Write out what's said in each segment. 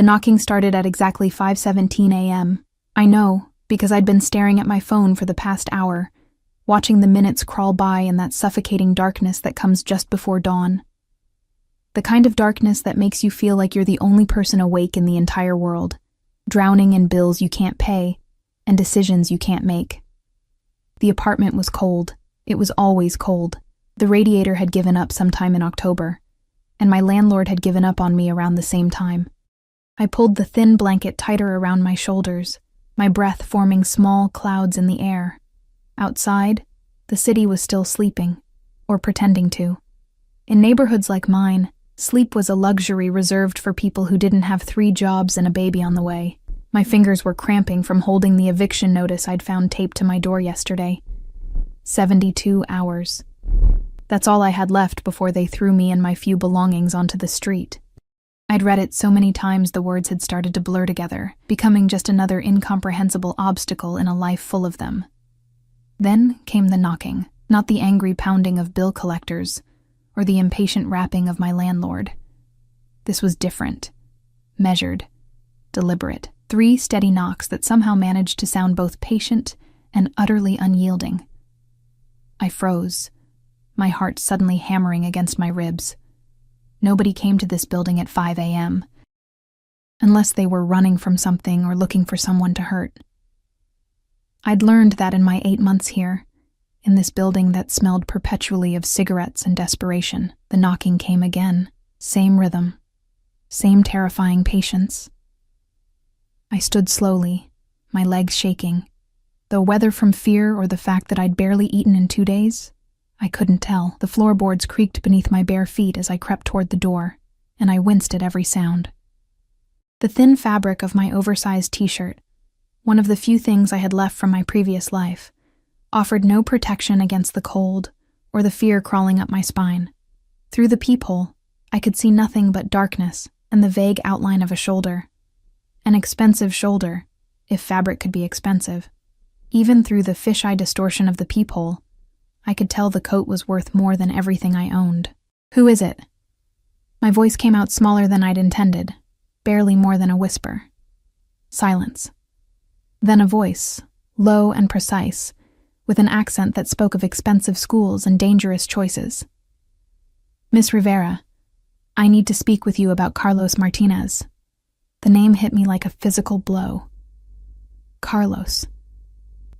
The knocking started at exactly 5:17 a.m. I know, because I'd been staring at my phone for the past hour, watching the minutes crawl by in that suffocating darkness that comes just before dawn. The kind of darkness that makes you feel like you're the only person awake in the entire world, drowning in bills you can't pay and decisions you can't make. The apartment was cold. It was always cold. The radiator had given up sometime in October, and my landlord had given up on me around the same time. I pulled the thin blanket tighter around my shoulders, my breath forming small clouds in the air. Outside, the city was still sleeping, or pretending to. In neighborhoods like mine, sleep was a luxury reserved for people who didn't have 3 jobs and a baby on the way. My fingers were cramping from holding the eviction notice I'd found taped to my door yesterday. 72 hours. That's all I had left before they threw me and my few belongings onto the street. I'd read it so many times the words had started to blur together, becoming just another incomprehensible obstacle in a life full of them. Then came the knocking, not the angry pounding of bill collectors, or the impatient rapping of my landlord. This was different, measured, deliberate. 3 steady knocks that somehow managed to sound both patient and utterly unyielding. I froze, my heart suddenly hammering against my ribs. Nobody came to this building at 5 a.m., unless they were running from something or looking for someone to hurt. I'd learned that in my 8 months here, in this building that smelled perpetually of cigarettes and desperation. The knocking came again, same rhythm, same terrifying patience. I stood slowly, my legs shaking, though whether from fear or the fact that I'd barely eaten in 2 days, I couldn't tell. The floorboards creaked beneath my bare feet as I crept toward the door, and I winced at every sound. The thin fabric of my oversized t-shirt, one of the few things I had left from my previous life, offered no protection against the cold or the fear crawling up my spine. Through the peephole, I could see nothing but darkness and the vague outline of a shoulder. An expensive shoulder, if fabric could be expensive. Even through the fisheye distortion of the peephole, I could tell the coat was worth more than everything I owned. "Who is it?" My voice came out smaller than I'd intended, barely more than a whisper. Silence. Then a voice, low and precise, with an accent that spoke of expensive schools and dangerous choices. "Miss Rivera, I need to speak with you about Carlos Martinez." The name hit me like a physical blow. Carlos.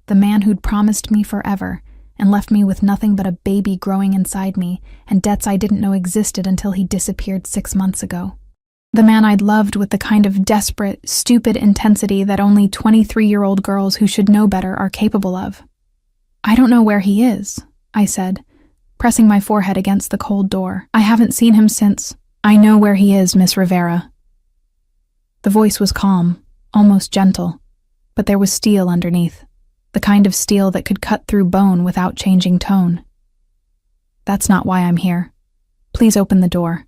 The man who'd promised me forever and left me with nothing but a baby growing inside me and debts I didn't know existed until he disappeared 6 months ago. The man I'd loved with the kind of desperate, stupid intensity that only 23-year-old girls who should know better are capable of. "I don't know where he is," I said, pressing my forehead against the cold door. "I haven't seen him since." "I know where he is, Miss Rivera." The voice was calm, almost gentle, but there was steel underneath, the kind of steel that could cut through bone without changing tone. "That's not why I'm here. Please open the door.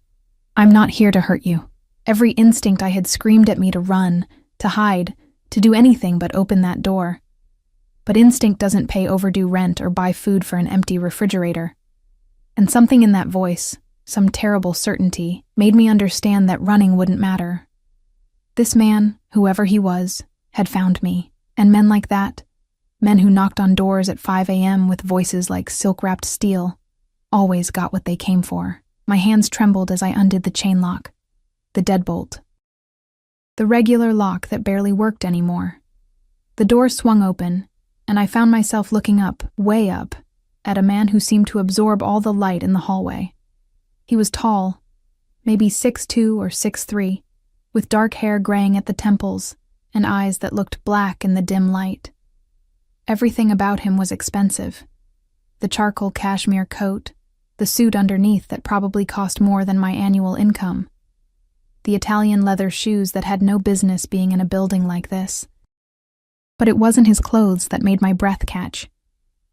I'm not here to hurt you." Every instinct I had screamed at me to run, to hide, to do anything but open that door. But instinct doesn't pay overdue rent or buy food for an empty refrigerator. And something in that voice, some terrible certainty, made me understand that running wouldn't matter. This man, whoever he was, had found me, and men like that, men who knocked on doors at 5 a.m. with voices like silk-wrapped steel, always got what they came for. My hands trembled as I undid the chain lock, the deadbolt. The regular lock that barely worked anymore. The door swung open, and I found myself looking up, way up, at a man who seemed to absorb all the light in the hallway. He was tall, maybe 6'2" or 6'3", with dark hair graying at the temples and eyes that looked black in the dim light. Everything about him was expensive. The charcoal cashmere coat, the suit underneath that probably cost more than my annual income, the Italian leather shoes that had no business being in a building like this. But it wasn't his clothes that made my breath catch.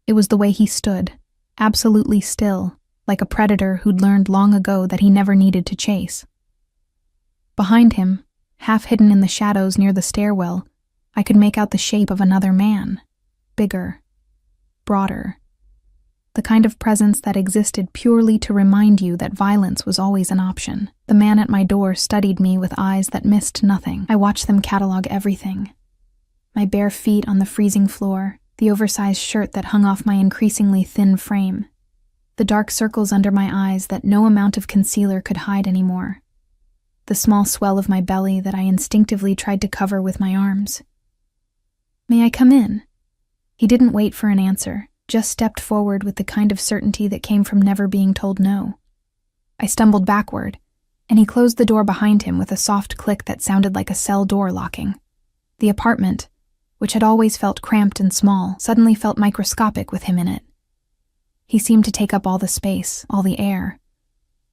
It was the way he stood, absolutely still, like a predator who'd learned long ago that he never needed to chase. Behind him, half hidden in the shadows near the stairwell, I could make out the shape of another man, bigger, broader, The kind of presence that existed purely to remind you that violence was always an option. The man at my door studied me with eyes that missed nothing. I watched them catalog everything. My bare feet on the freezing floor, the oversized shirt that hung off my increasingly thin frame, the dark circles under my eyes that no amount of concealer could hide anymore, the small swell of my belly that I instinctively tried to cover with my arms. "May I come in?" He didn't wait for an answer, just stepped forward with the kind of certainty that came from never being told no. I stumbled backward, and he closed the door behind him with a soft click that sounded like a cell door locking. The apartment, which had always felt cramped and small, suddenly felt microscopic with him in it. He seemed to take up all the space, all the air,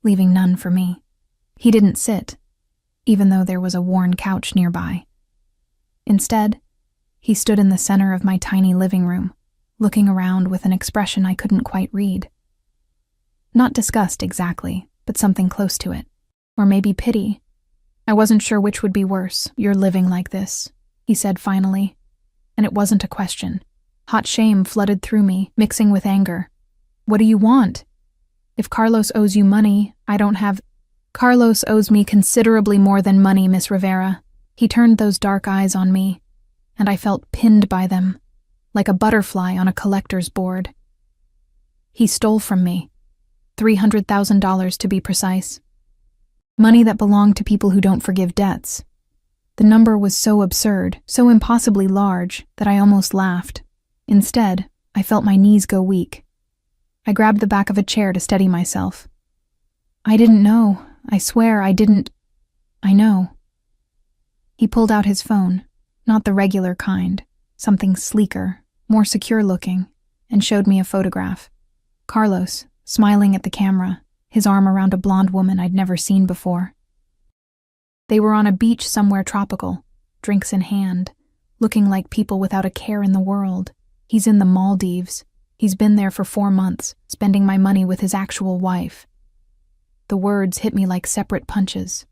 leaving none for me. He didn't sit, even though there was a worn couch nearby. Instead, he stood in the center of my tiny living room, looking around with an expression I couldn't quite read. Not disgust exactly, but something close to it. Or maybe pity. I wasn't sure which would be worse. "You're living like this," he said finally. And it wasn't a question. Hot shame flooded through me, mixing with anger. "What do you want? If Carlos owes you money, I don't have—" "Carlos owes me considerably more than money, Miss Rivera." He turned those dark eyes on me, and I felt pinned by them, like a butterfly on a collector's board. He stole from me, $300,000 to be precise. Money that belonged to people who don't forgive debts. The number was so absurd, so impossibly large, that I almost laughed. Instead, I felt my knees go weak. I grabbed the back of a chair to steady myself. "I didn't know. I swear I didn't. I know." He pulled out his phone, not the regular kind, something sleeker, more secure looking, and showed me a photograph. Carlos, smiling at the camera, his arm around a blonde woman I'd never seen before. They were on a beach somewhere tropical, drinks in hand, looking like people without a care in the world. He's in the Maldives. He's been there for 4 months, spending my money with his actual wife. The words hit me like separate punches.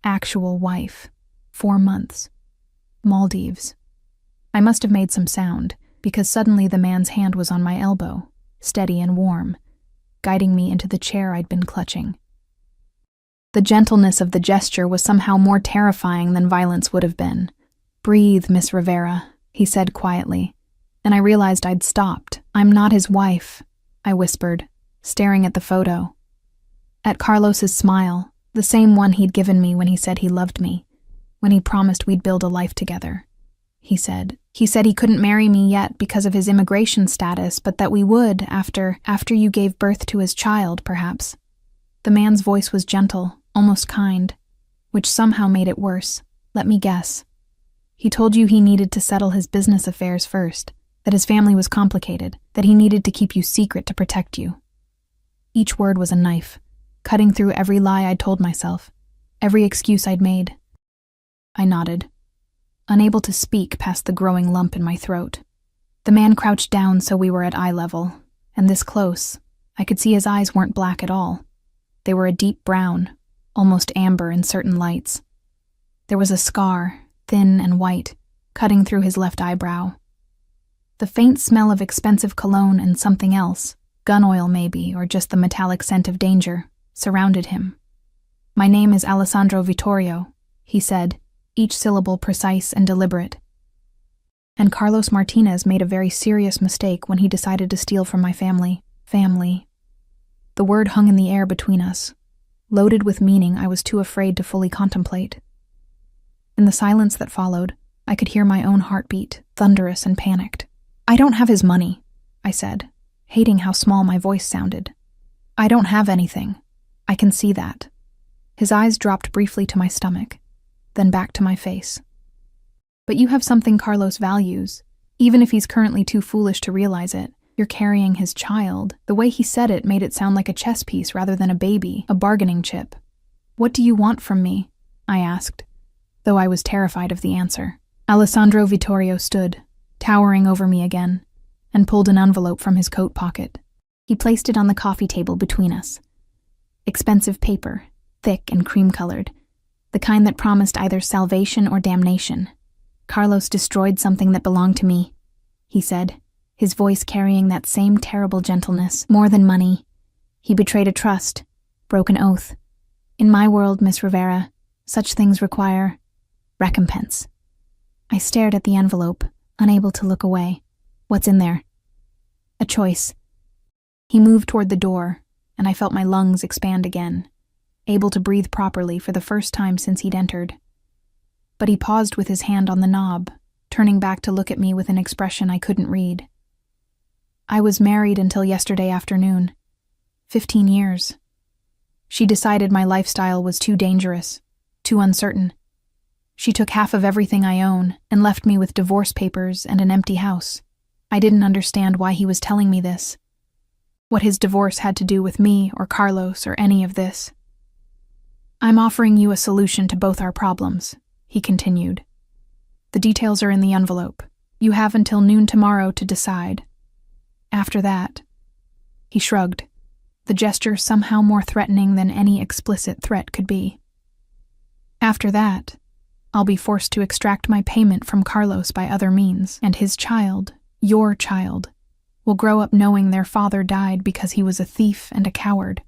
Actual wife. 4 months. Maldives. I must have made some sound, because suddenly the man's hand was on my elbow, steady and warm, guiding me into the chair I'd been clutching. The gentleness of the gesture was somehow more terrifying than violence would have been. "Breathe, Miss Rivera," he said quietly, and I realized I'd stopped. "I'm not his wife," I whispered, staring at the photo. At Carlos's smile, the same one he'd given me when he said he loved me, when he promised we'd build a life together. He said he couldn't marry me yet because of his immigration status, but that we would after you gave birth to his child, perhaps. The man's voice was gentle, almost kind, which somehow made it worse. Let me guess. He told you he needed to settle his business affairs first, that his family was complicated, that he needed to keep you secret to protect you. Each word was a knife, cutting through every lie I'd told myself, every excuse I'd made. I nodded, unable to speak past the growing lump in my throat. The man crouched down so we were at eye level, and this close, I could see his eyes weren't black at all. They were a deep brown, almost amber in certain lights. There was a scar, thin and white, cutting through his left eyebrow. The faint smell of expensive cologne and something else, gun oil maybe, or just the metallic scent of danger, surrounded him. "My name is Alessandro Vittorio," he said, each syllable precise and deliberate. "And Carlos Martinez made a very serious mistake when he decided to steal from my family. Family." The word hung in the air between us, loaded with meaning I was too afraid to fully contemplate. In the silence that followed, I could hear my own heartbeat, thunderous and panicked. "I don't have his money," I said, hating how small my voice sounded. "I don't have anything. I can see that." His eyes dropped briefly to my stomach, then back to my face. "But you have something Carlos values, even if he's currently too foolish to realize it. You're carrying his child." The way he said it made it sound like a chess piece rather than a baby, a bargaining chip. "What do you want from me?" I asked, though I was terrified of the answer. Alessandro Vittorio stood, towering over me again, and pulled an envelope from his coat pocket. He placed it on the coffee table between us. Expensive paper, thick and cream-colored, the kind that promised either salvation or damnation. "Carlos destroyed something that belonged to me," he said, his voice carrying that same terrible gentleness. More than money. He betrayed a trust, broke an oath. In my world, Miss Rivera, such things require recompense. I stared at the envelope, unable to look away. What's in there? A choice. He moved toward the door, and I felt my lungs expand again, able to breathe properly for the first time since he'd entered. But he paused with his hand on the knob, turning back to look at me with an expression I couldn't read. I was married until yesterday afternoon. 15 years. She decided my lifestyle was too dangerous, too uncertain. She took half of everything I own and left me with divorce papers and an empty house. I didn't understand why he was telling me this. What his divorce had to do with me or Carlos or any of this. I'm offering you a solution to both our problems, he continued. The details are in the envelope. You have until noon tomorrow to decide. After that, he shrugged, the gesture somehow more threatening than any explicit threat could be. After that, I'll be forced to extract my payment from Carlos by other means, and his child, your child, will grow up knowing their father died because he was a thief and a coward.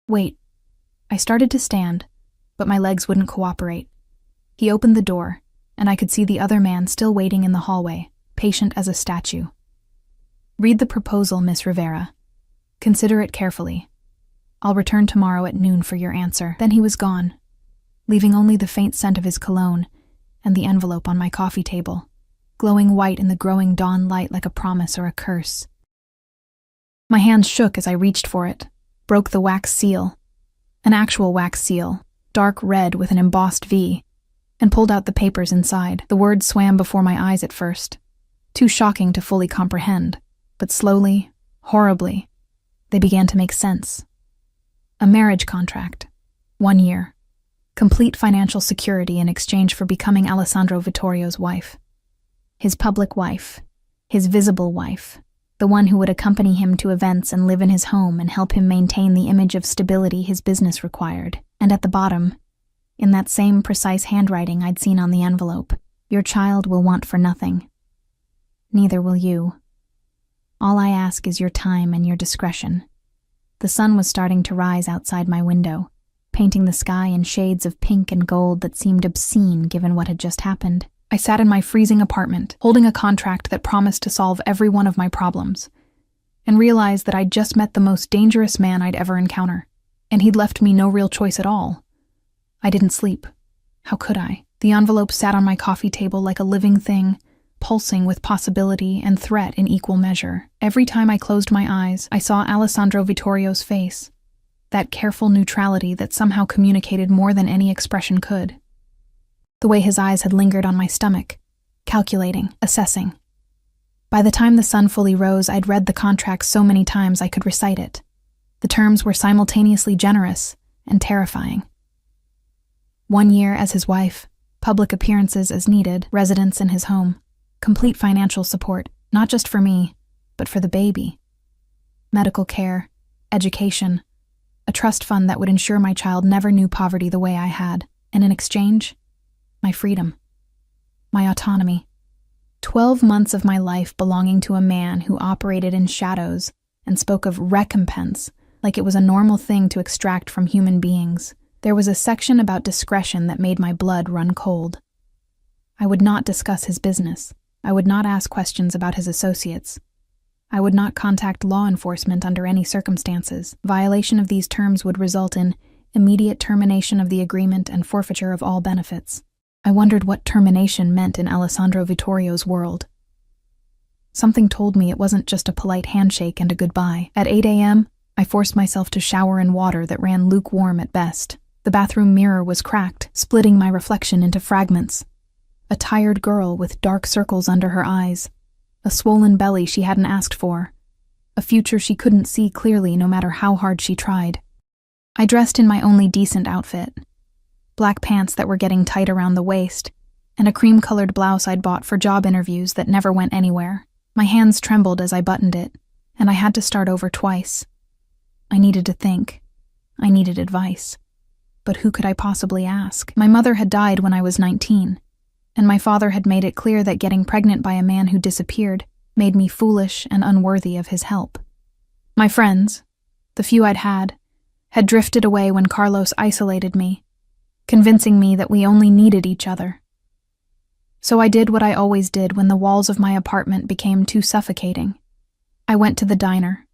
Wait. I started to stand, but my legs wouldn't cooperate. He opened the door, and I could see the other man still waiting in the hallway, patient as a statue. Read the proposal, Miss Rivera. Consider it carefully. I'll return tomorrow at noon for your answer. Then he was gone, leaving only the faint scent of his cologne and the envelope on my coffee table, glowing white in the growing dawn light like a promise or a curse. My hands shook as I reached for it, broke the wax seal, an actual wax seal, dark red with an embossed V, and pulled out the papers inside. The words swam before my eyes at first, too shocking to fully comprehend, but slowly, horribly, they began to make sense. A marriage contract, 1 year, complete financial security in exchange for becoming Alessandro Vittorio's wife. His public wife, his visible wife, the one who would accompany him to events and live in his home and help him maintain the image of stability his business required. And at the bottom, in that same precise handwriting I'd seen on the envelope, your child will want for nothing. Neither will you. All I ask is your time and your discretion. The sun was starting to rise outside my window, painting the sky in shades of pink and gold that seemed obscene given what had just happened. I sat in my freezing apartment, holding a contract that promised to solve every one of my problems, and realized that I'd just met the most dangerous man I'd ever encounter, and he'd left me no real choice at all. I didn't sleep. How could I? The envelope sat on my coffee table like a living thing, pulsing with possibility and threat in equal measure. Every time I closed my eyes, I saw Alessandro Vittorio's face, that careful neutrality that somehow communicated more than any expression could. The way his eyes had lingered on my stomach, calculating, assessing. By the time the sun fully rose, I'd read the contract so many times I could recite it. The terms were simultaneously generous and terrifying. 1 year as his wife, public appearances as needed, residence in his home, complete financial support, not just for me, but for the baby. Medical care, education, a trust fund that would ensure my child never knew poverty the way I had, and in exchange, my freedom, my autonomy. 12 months of my life belonging to a man who operated in shadows and spoke of recompense like it was a normal thing to extract from human beings. There was a section about discretion that made my blood run cold. I would not discuss his business. I would not ask questions about his associates. I would not contact law enforcement under any circumstances. Violation of these terms would result in immediate termination of the agreement and forfeiture of all benefits. I wondered what termination meant in Alessandro Vittorio's world. Something told me it wasn't just a polite handshake and a goodbye. At 8 a.m., I forced myself to shower in water that ran lukewarm at best. The bathroom mirror was cracked, splitting my reflection into fragments. A tired girl with dark circles under her eyes, a swollen belly she hadn't asked for, a future she couldn't see clearly no matter how hard she tried. I dressed in my only decent outfit, black pants that were getting tight around the waist, and a cream-colored blouse I'd bought for job interviews that never went anywhere. My hands trembled as I buttoned it, and I had to start over twice. I needed to think. I needed advice. But who could I possibly ask? My mother had died when I was 19, and my father had made it clear that getting pregnant by a man who disappeared made me foolish and unworthy of his help. My friends, the few I'd had drifted away when Carlos isolated me, convincing me that we only needed each other. So I did what I always did when the walls of my apartment became too suffocating. I went to the diner.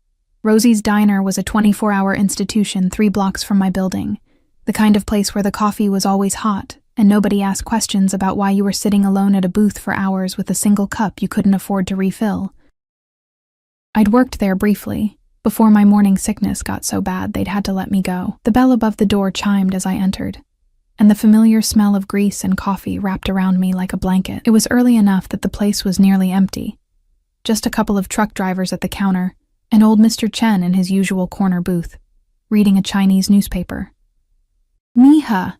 Rosie's Diner was a 24-hour institution 3 blocks from my building, the kind of place where the coffee was always hot and nobody asked questions about why you were sitting alone at a booth for hours with a single cup you couldn't afford to refill. I'd worked there briefly, before my morning sickness got so bad they'd had to let me go. The bell above the door chimed as I entered, and the familiar smell of grease and coffee wrapped around me like a blanket. It was early enough that the place was nearly empty. Just a couple of truck drivers at the counter, and old Mr. Chen in his usual corner booth, reading a Chinese newspaper. Mija!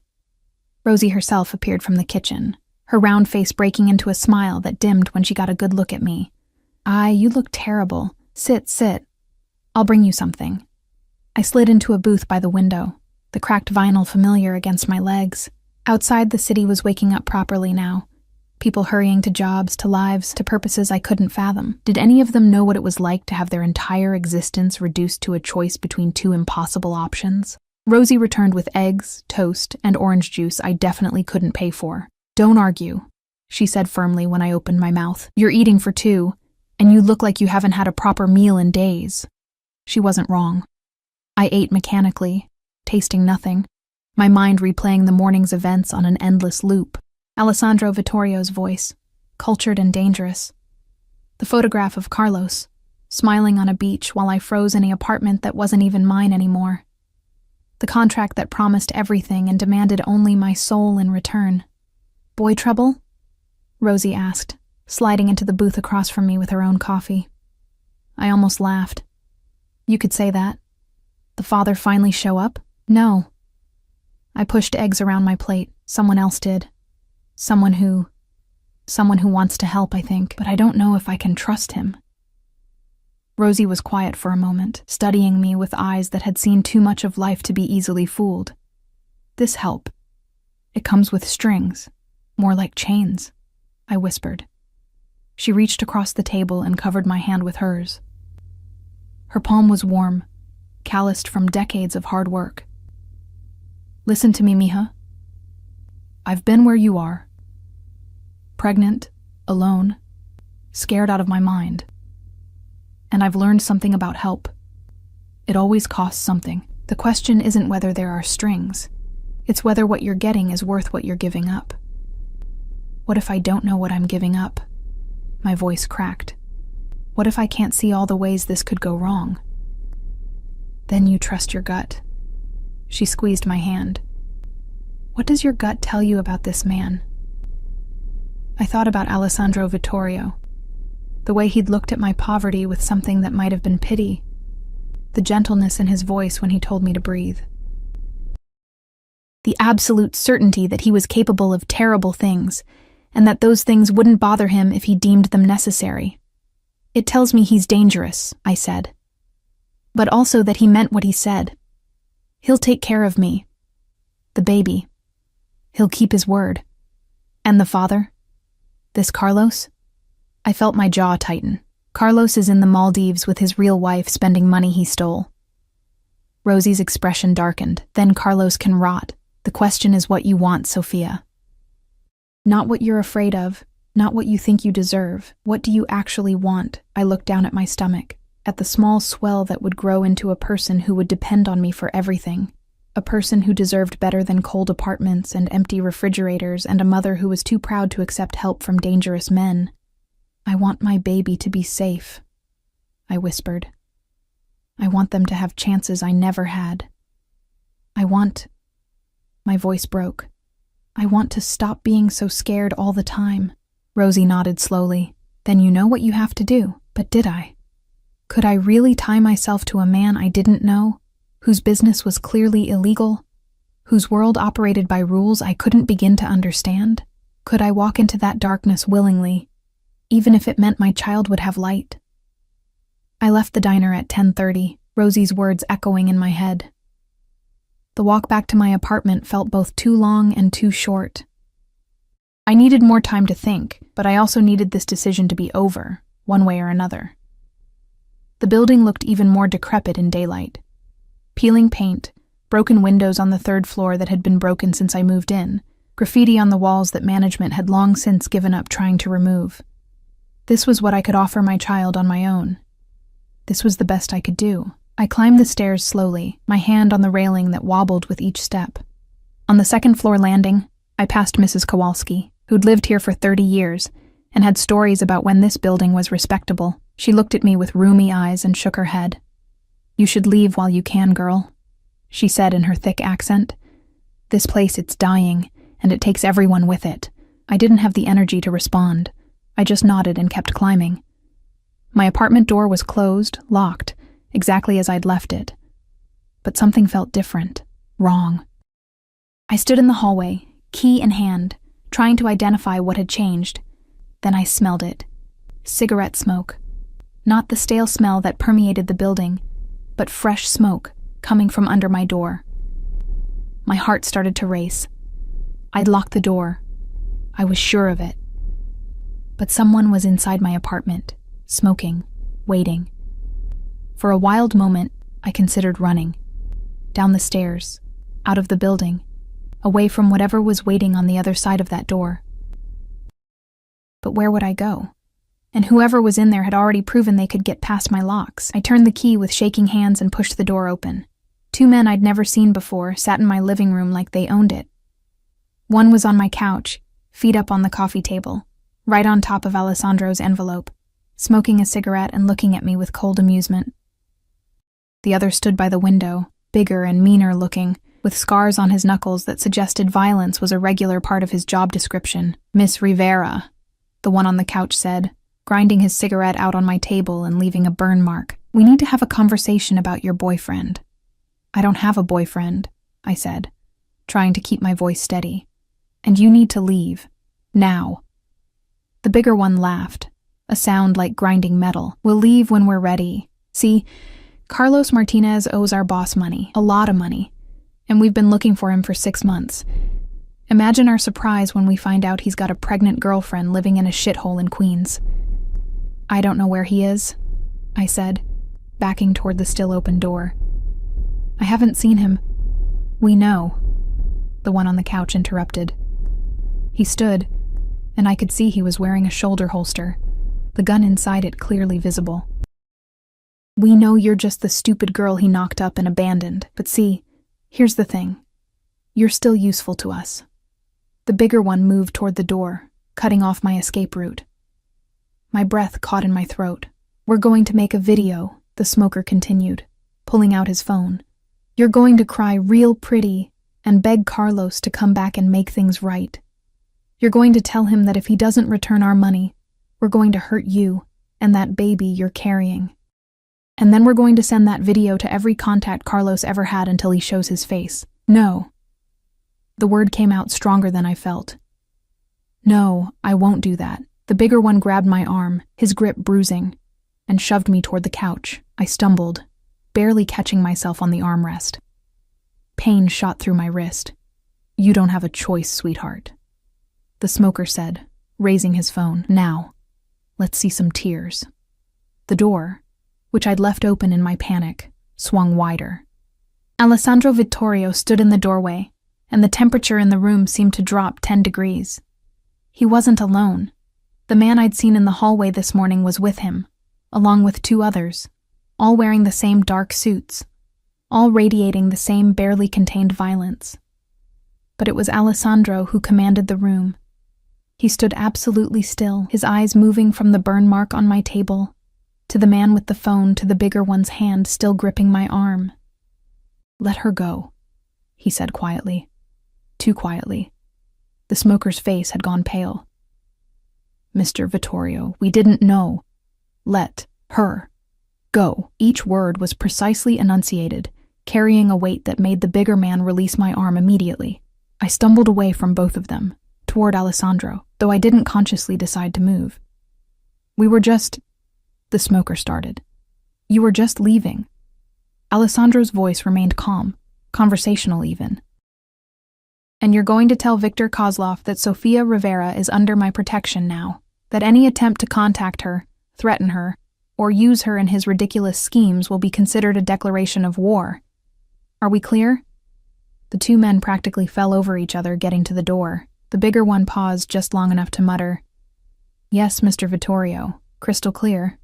Rosie herself appeared from the kitchen, her round face breaking into a smile that dimmed when she got a good look at me. You look terrible. Sit. I'll bring you something. I slid into a booth by the window, the cracked vinyl familiar against my legs. Outside, the city was waking up properly now. People hurrying to jobs, to lives, to purposes I couldn't fathom. Did any of them know what it was like to have their entire existence reduced to a choice between 2 impossible options? Rosie returned with eggs, toast, and orange juice I definitely couldn't pay for. Don't argue, she said firmly when I opened my mouth. You're eating for 2, and you look like you haven't had a proper meal in days. She wasn't wrong. I ate mechanically, tasting nothing, my mind replaying the morning's events on an endless loop. Alessandro Vittorio's voice, cultured and dangerous. The photograph of Carlos, smiling on a beach while I froze in an apartment that wasn't even mine anymore. The contract that promised everything and demanded only my soul in return. Boy trouble? Rosie asked, sliding into the booth across from me with her own coffee. I almost laughed. You could say that. The father finally show up? No. I pushed eggs around my plate. Someone else did. Someone who wants to help, I think, but I don't know if I can trust him. Rosie was quiet for a moment, studying me with eyes that had seen too much of life to be easily fooled. This help. It comes with strings, more like chains, I whispered. She reached across the table and covered my hand with hers. Her palm was warm, calloused from decades of hard work. Listen to me, Mija. I've been where you are. Pregnant, alone, scared out of my mind. And I've learned something about help. It always costs something. The question isn't whether there are strings. It's whether what you're getting is worth what you're giving up. What if I don't know what I'm giving up? My voice cracked. What if I can't see all the ways this could go wrong? Then you trust your gut. She squeezed my hand. What does your gut tell you about this man? I thought about Alessandro Vittorio, the way he'd looked at my poverty with something that might have been pity, the gentleness in his voice when he told me to breathe. The absolute certainty that he was capable of terrible things, and that those things wouldn't bother him if he deemed them necessary. It tells me he's dangerous, I said. But also that he meant what he said. He'll take care of me. The baby. He'll keep his word. And the father? This Carlos? I felt my jaw tighten. Carlos is in the Maldives with his real wife spending money he stole. Rosie's expression darkened. Then Carlos can rot. The question is what you want, Sophia. Not what you're afraid of, not what you think you deserve. What do you actually want? I looked down at my stomach, at the small swell that would grow into a person who would depend on me for everything. A person who deserved better than cold apartments and empty refrigerators and a mother who was too proud to accept help from dangerous men. I want my baby to be safe, I whispered. I want them to have chances I never had. My voice broke. I want to stop being so scared all the time. Rosie nodded slowly. Then you know what you have to do. But did I? Could I really tie myself to a man I didn't know, whose business was clearly illegal, whose world operated by rules I couldn't begin to understand? Could I walk into that darkness willingly, even if it meant my child would have light? I left the diner at 10:30, Rosie's words echoing in my head. The walk back to my apartment felt both too long and too short. I needed more time to think, but I also needed this decision to be over. one way or another. The building looked even more decrepit in daylight. Peeling paint, broken windows on the third floor that had been broken since I moved in, graffiti on the walls that management had long since given up trying to remove. This was what I could offer my child on my own. This was the best I could do. I climbed the stairs slowly, my hand on the railing that wobbled with each step. On the second-floor landing, I passed Mrs. Kowalski, who'd lived here for 30 years and had stories about when this building was respectable. She looked at me with rheumy eyes and shook her head. "You should leave while you can, girl," she said in her thick accent. "This place, it's dying, and it takes everyone with it." I didn't have the energy to respond. I just nodded and kept climbing. My apartment door was closed, locked, exactly as I'd left it. But something felt different, wrong. I stood in the hallway, key in hand, trying to identify what had changed. Then I smelled it. Cigarette smoke. Not the stale smell that permeated the building, but fresh smoke coming from under my door. My heart started to race. I'd locked the door. I was sure of it. But someone was inside my apartment, smoking, waiting. For a wild moment, I considered running. Down the stairs, out of the building, away from whatever was waiting on the other side of that door. But where would I go? And whoever was in there had already proven they could get past my locks. I turned the key with shaking hands and pushed the door open. Two men I'd never seen before sat in my living room like they owned it. One was on my couch, feet up on the coffee table, right on top of Alessandro's envelope, smoking a cigarette and looking at me with cold amusement. The other stood by the window, bigger and meaner looking, with scars on his knuckles that suggested violence was a regular part of his job description. "Miss Rivera," the one on the couch said, grinding his cigarette out on my table and leaving a burn mark. "We need to have a conversation about your boyfriend." "I don't have a boyfriend," I said, trying to keep my voice steady. "And you need to leave. Now." The bigger one laughed, a sound like grinding metal. "We'll leave when we're ready. See, Carlos Martinez owes our boss money, a lot of money, and we've been looking for him for 6 months. Imagine our surprise when we find out he's got a pregnant girlfriend living in a shithole in Queens." "I don't know where he is," I said, backing toward the still open door. "I haven't seen him." "We know," the one on the couch interrupted. He stood, and I could see he was wearing a shoulder holster, the gun inside it clearly visible. "We know you're just the stupid girl he knocked up and abandoned, but see, here's the thing. You're still useful to us." The bigger one moved toward the door, cutting off my escape route. My breath caught in my throat. "We're going to make a video," the smoker continued, pulling out his phone. "You're going to cry real pretty and beg Carlos to come back and make things right. You're going to tell him that if he doesn't return our money, we're going to hurt you and that baby you're carrying. And then we're going to send that video to every contact Carlos ever had until he shows his face." "No." The word came out stronger than I felt. "No, I won't do that." The bigger one grabbed my arm, his grip bruising, and shoved me toward the couch. I stumbled, barely catching myself on the armrest. Pain shot through my wrist. "You don't have a choice, sweetheart," the smoker said, raising his phone. "Now, let's see some tears." The door, which I'd left open in my panic, swung wider. Alessandro Vittorio stood in the doorway, and the temperature in the room seemed to drop 10 degrees. He wasn't alone. The man I'd seen in the hallway this morning was with him, along with 2 others, all wearing the same dark suits, all radiating the same barely contained violence. But it was Alessandro who commanded the room. He stood absolutely still, his eyes moving from the burn mark on my table to the man with the phone to the bigger one's hand still gripping my arm. "Let her go," he said quietly. Too quietly. The smoker's face had gone pale. "Mr. Vittorio, we didn't know. Let her go." Each word was precisely enunciated, carrying a weight that made the bigger man release my arm immediately. I stumbled away from both of them, toward Alessandro, though I didn't consciously decide to move. "We were just," the smoker started. "You were just leaving." Alessandro's voice remained calm, conversational even. "And you're going to tell Victor Kozlov that Sofia Rivera is under my protection now, that any attempt to contact her, threaten her, or use her in his ridiculous schemes will be considered a declaration of war. Are we clear? The two men practically fell over each other getting to the door. The bigger one paused just long enough to mutter, "Yes, Mr. Vittorio, crystal clear."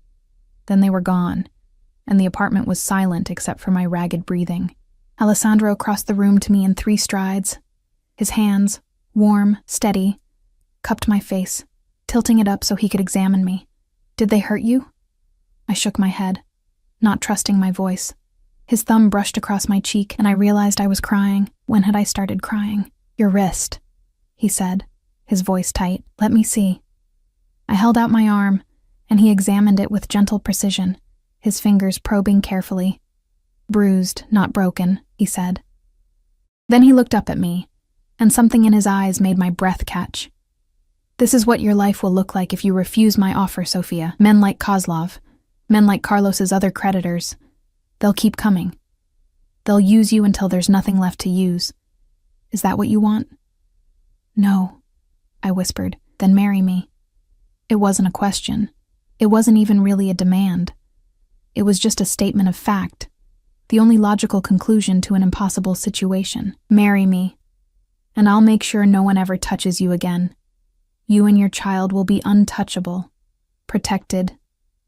Then they were gone, and the apartment was silent except for my ragged breathing. Alessandro crossed the room to me in 3 strides. His hands, warm, steady, cupped my face, tilting it up so he could examine me. "Did they hurt you?" I shook my head, not trusting my voice. His thumb brushed across my cheek, and I realized I was crying. When had I started crying? "Your wrist," he said, his voice tight. "Let me see." I held out my arm, and he examined it with gentle precision, his fingers probing carefully. "Bruised, not broken," he said. Then he looked up at me, and something in his eyes made my breath catch. "This is what your life will look like if you refuse my offer, Sofia. Men like Kozlov, men like Carlos's other creditors, they'll keep coming. They'll use you until there's nothing left to use. Is that what you want?" "No," I whispered. "Then marry me." It wasn't a question. It wasn't even really a demand. It was just a statement of fact, the only logical conclusion to an impossible situation. "Marry me, and I'll make sure no one ever touches you again. You and your child will be untouchable, protected,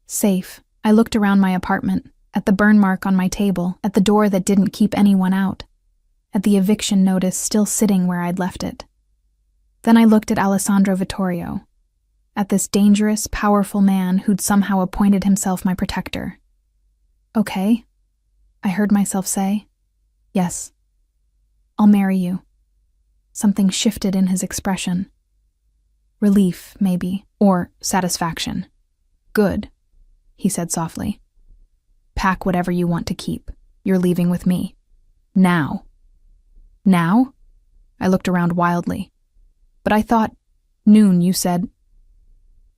safe." I looked around my apartment, at the burn mark on my table, at the door that didn't keep anyone out, at the eviction notice still sitting where I'd left it. Then I looked at Alessandro Vittorio, at this dangerous, powerful man who'd somehow appointed himself my protector. "Okay," I heard myself say. "Yes, I'll marry you." Something shifted in his expression. Relief, maybe, or satisfaction. "Good," he said softly. "Pack whatever you want to keep. You're leaving with me. Now." "Now?" I looked around wildly. "But I thought, noon, you said—"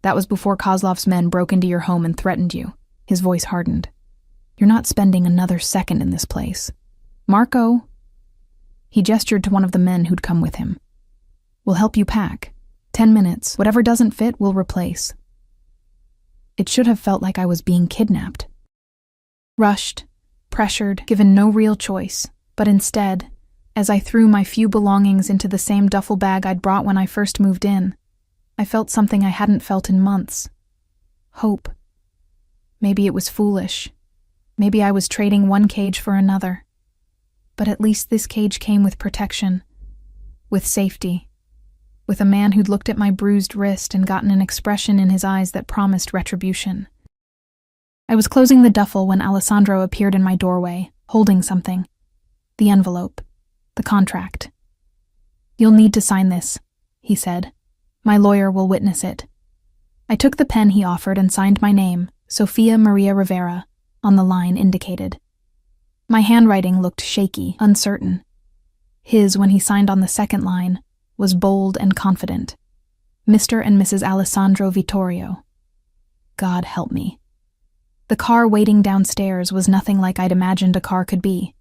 "That was before Kozlov's men broke into your home and threatened you." His voice hardened. "You're not spending another second in this place. Marco," he gestured to one of the men who'd come with him, "will help you pack. 10 minutes. Whatever doesn't fit, we'll replace." It should have felt like I was being kidnapped. Rushed, pressured, given no real choice, but instead, as I threw my few belongings into the same duffel bag I'd brought when I first moved in, I felt something I hadn't felt in months. Hope. Maybe it was foolish. Maybe I was trading one cage for another. But at least this cage came with protection, with safety, with a man who'd looked at my bruised wrist and gotten an expression in his eyes that promised retribution. I was closing the duffel when Alessandro appeared in my doorway, holding something. The envelope. The contract. "You'll need to sign this," he said. "My lawyer will witness it." I took the pen he offered and signed my name, Sofia Maria Rivera, on the line indicated. My handwriting looked shaky, uncertain. His, when he signed on the second line, was bold and confident. Mr. and Mrs. Alessandro Vittorio. God help me. The car waiting downstairs was nothing like I'd imagined a car could be.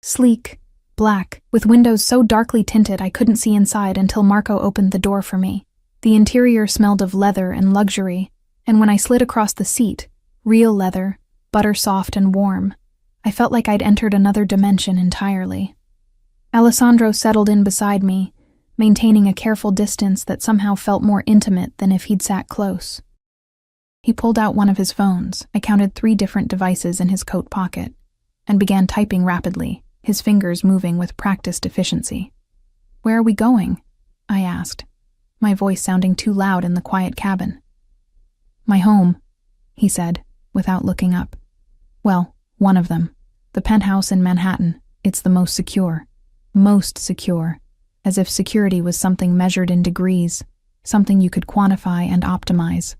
Sleek, black, with windows so darkly tinted I couldn't see inside until Marco opened the door for me. The interior smelled of leather and luxury, and when I slid across the seat, real leather, butter-soft and warm, I felt like I'd entered another dimension entirely. Alessandro settled in beside me, maintaining a careful distance that somehow felt more intimate than if he'd sat close. He pulled out one of his phones. I counted 3 different devices in his coat pocket, and began typing rapidly, his fingers moving with practiced efficiency. "Where are we going?" I asked, my voice sounding too loud in the quiet cabin. "My home," he said, without looking up. "Well, one of them. The penthouse in Manhattan. It's the most secure. Most secure. As if security was something measured in degrees, something you could quantify and optimize.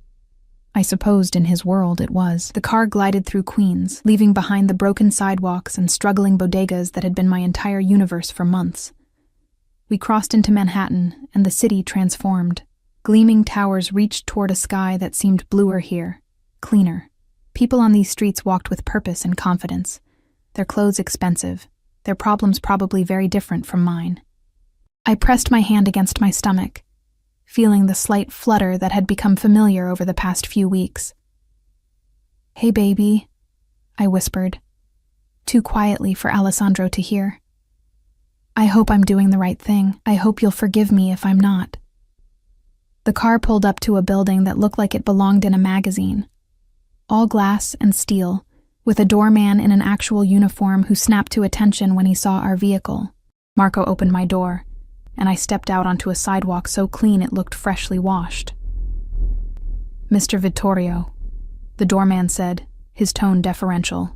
I supposed in his world it was. The car glided through Queens, leaving behind the broken sidewalks and struggling bodegas that had been my entire universe for months. We crossed into Manhattan, and the city transformed. Gleaming towers reached toward a sky that seemed bluer here, cleaner. People on these streets walked with purpose and confidence, their clothes expensive, their problems probably very different from mine. I pressed my hand against my stomach, feeling the slight flutter that had become familiar over the past few weeks. "Hey, baby," I whispered, too quietly for Alessandro to hear. "I hope I'm doing the right thing. I hope you'll forgive me if I'm not." The car pulled up to a building that looked like it belonged in a magazine. All glass and steel, with a doorman in an actual uniform who snapped to attention when he saw our vehicle. Marco opened my door, and I stepped out onto a sidewalk so clean it looked freshly washed. "Mr. Vittorio," the doorman said, his tone deferential.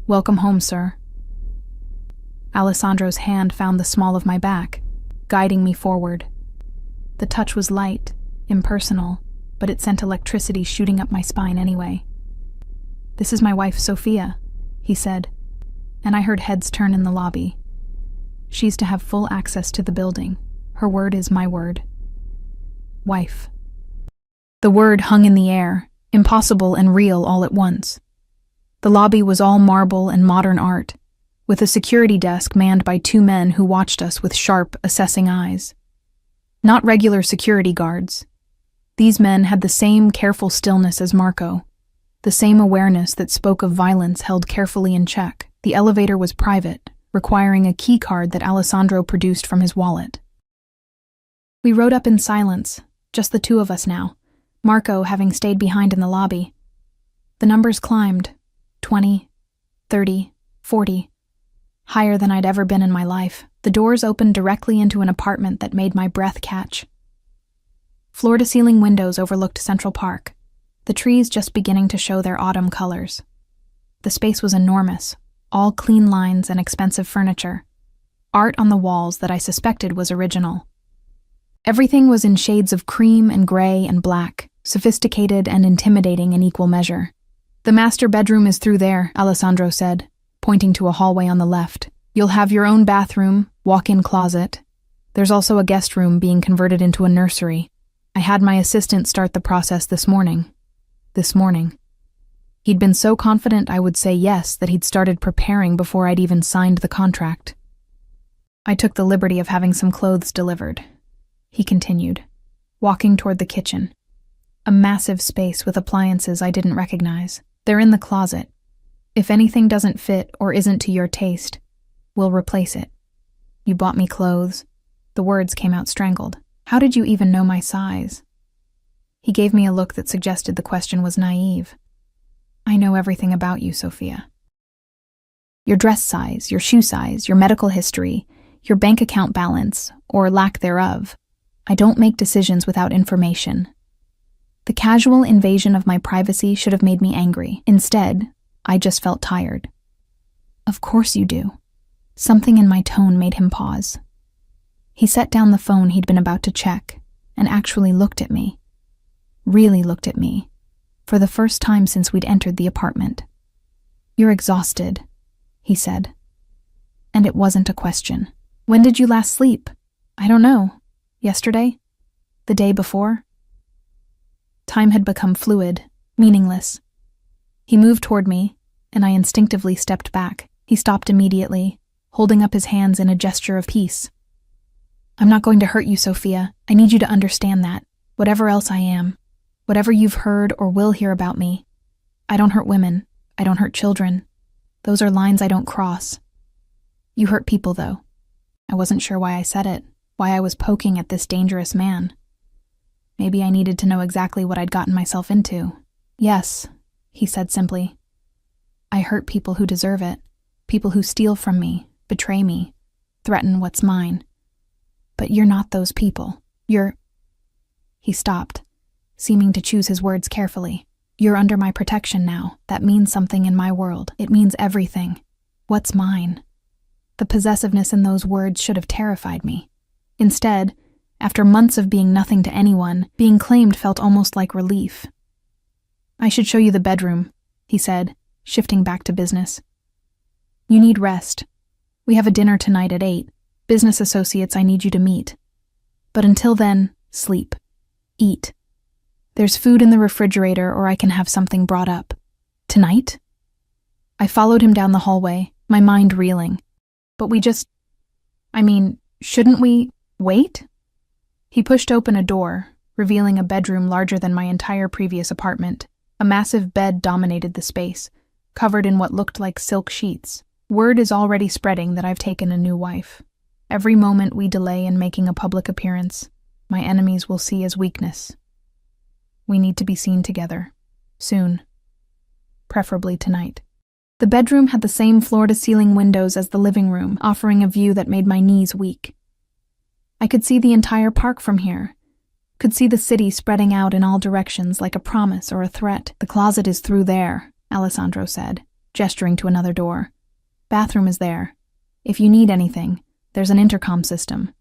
"Welcome home, sir." Alessandro's hand found the small of my back, guiding me forward. The touch was light, impersonal, but it sent electricity shooting up my spine anyway. "This is my wife, Sophia," he said, and I heard heads turn in the lobby. "She's to have full access to the building. Her word is my word." Wife. The word hung in the air, impossible and real all at once. The lobby was all marble and modern art, with a security desk manned by 2 men who watched us with sharp, assessing eyes. Not regular security guards. These men had the same careful stillness as Marco, the same awareness that spoke of violence held carefully in check. The elevator was private, requiring a key card that Alessandro produced from his wallet. We rode up in silence, just the 2 of us now, Marco having stayed behind in the lobby. The numbers climbed, 20, 30, 40. Higher than I'd ever been in my life. The doors opened directly into an apartment that made my breath catch. Floor-to-ceiling windows overlooked Central Park, the trees just beginning to show their autumn colors. The space was enormous, all clean lines and expensive furniture. Art on the walls that I suspected was original. Everything was in shades of cream and gray and black, sophisticated and intimidating in equal measure. "The master bedroom is through there," Alessandro said, pointing to a hallway on the left. "You'll have your own bathroom, walk-in closet. There's also a guest room being converted into a nursery. I had my assistant start the process this morning. This morning." He'd been so confident I would say yes that he'd started preparing before I'd even signed the contract. "I took the liberty of having some clothes delivered," he continued, walking toward the kitchen. A massive space with appliances I didn't recognize. "They're in the closet. If anything doesn't fit or isn't to your taste, we'll replace it. You bought me clothes." The words came out strangled. "How did you even know my size?" He gave me a look that suggested the question was naive. "I know everything about you, Sophia. Your dress size, your shoe size, your medical history, your bank account balance, or lack thereof. I don't make decisions without information." The casual invasion of my privacy should have made me angry. Instead, I just felt tired. "Of course you do." Something in my tone made him pause. He set down the phone he'd been about to check and actually looked at me. Really looked at me, for the first time since we'd entered the apartment. "You're exhausted," he said. And it wasn't a question. "When did you last sleep?" "I don't know. Yesterday? The day before?" Time had become fluid, meaningless. He moved toward me, and I instinctively stepped back. He stopped immediately, holding up his hands in a gesture of peace. "I'm not going to hurt you, Sophia. I need you to understand that, whatever else I am, whatever you've heard or will hear about me, I don't hurt women. I don't hurt children. Those are lines I don't cross. You hurt people, though." I wasn't sure why I said it, why I was poking at this dangerous man. Maybe I needed to know exactly what I'd gotten myself into. "Yes," he said simply. "I hurt people who deserve it, people who steal from me, betray me, threaten what's mine. But you're not those people. You're—" He stopped, seeming to choose his words carefully. "You're under my protection now. That means something in my world. It means everything. What's mine?" The possessiveness in those words should have terrified me. Instead, after months of being nothing to anyone, being claimed felt almost like relief. "I should show you the bedroom," he said, shifting back to business. "You need rest. We have a dinner tonight at 8. Business associates I need you to meet. But until then, sleep. Eat. There's food in the refrigerator, or I can have something brought up. Tonight?" I followed him down the hallway, my mind reeling. "But shouldn't we wait?" He pushed open a door, revealing a bedroom larger than my entire previous apartment. A massive bed dominated the space, covered in what looked like silk sheets. Word is already spreading that I've taken a new wife. Every moment we delay in making a public appearance, my enemies will see as weakness. We need to be seen together. Soon. Preferably tonight. The bedroom had the same floor-to-ceiling windows as the living room, offering a view that made my knees weak. I could see the entire park from here. Could see the city spreading out in all directions like a promise or a threat. "The closet is through there," Alessandro said, gesturing to another door. "Bathroom is there. If you need anything, there's an intercom system.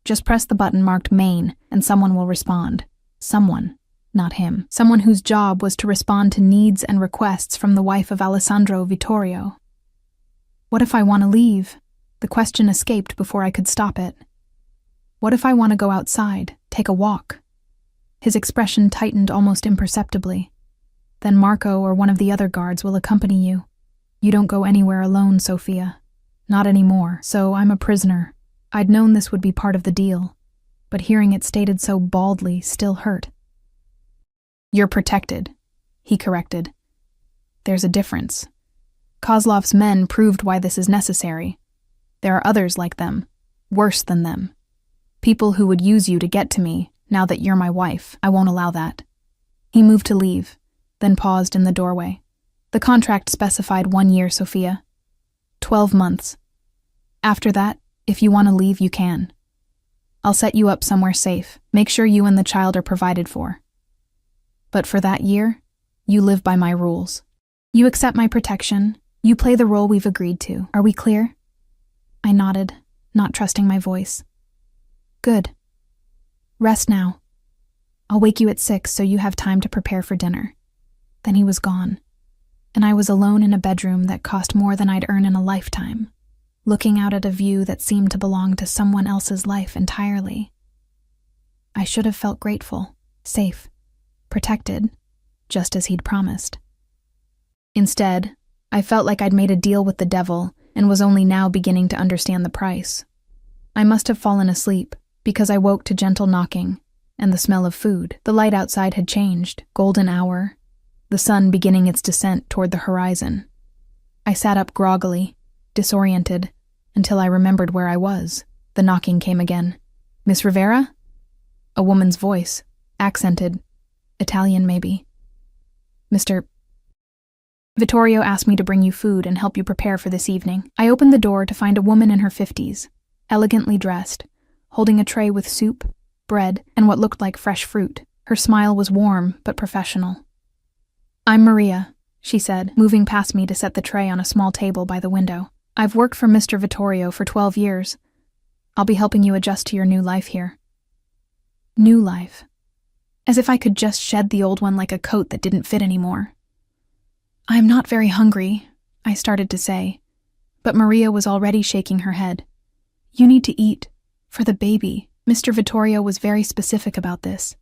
Just press the button marked main and someone will respond. Someone, not him. Someone whose job was to respond to needs and requests from the wife of Alessandro Vittorio." What if I want to leave? The question escaped before I could stop it. What if I want to go outside, take a walk? His expression tightened almost imperceptibly. "Then Marco or one of the other guards will accompany you. You don't go anywhere alone, Sophia. Not anymore, so I'm a prisoner." I'd known this would be part of the deal, but hearing it stated so baldly still hurt. "You're protected," he corrected. "There's a difference. Kozlov's men proved why this is necessary. There are others like them, worse than them. People who would use you to get to me, now that you're my wife. I won't allow that." He moved to leave, then paused in the doorway. "The contract specified 1 year, Sophia. 12 months. After that, if you want to leave, you can. I'll set you up somewhere safe. Make sure you and the child are provided for. But for that year, you live by my rules. You accept my protection. You play the role we've agreed to. Are we clear?" I nodded, not trusting my voice. "Good. Rest now. I'll wake you at 6 so you have time to prepare for dinner." Then he was gone, and I was alone in a bedroom that cost more than I'd earn in a lifetime, looking out at a view that seemed to belong to someone else's life entirely. I should have felt grateful, safe, protected, just as he'd promised. Instead, I felt like I'd made a deal with the devil and was only now beginning to understand the price. I must have fallen asleep, because I woke to gentle knocking and the smell of food. The light outside had changed, golden hour, the sun beginning its descent toward the horizon. I sat up groggily, disoriented, until I remembered where I was. The knocking came again. "Miss Rivera?" A woman's voice, accented, Italian maybe. "Mr. Vittorio asked me to bring you food and help you prepare for this evening." I opened the door to find a woman in her 50s, elegantly dressed, holding a tray with soup, bread, and what looked like fresh fruit. Her smile was warm but professional. "I'm Maria," she said, moving past me to set the tray on a small table by the window. "I've worked for Mr. Vittorio for 12 years. I'll be helping you adjust to your new life here." New life. As if I could just shed the old one like a coat that didn't fit anymore. "I'm not very hungry," I started to say, but Maria was already shaking her head. "You need to eat. For the baby. Mr. Vittorio was very specific about this.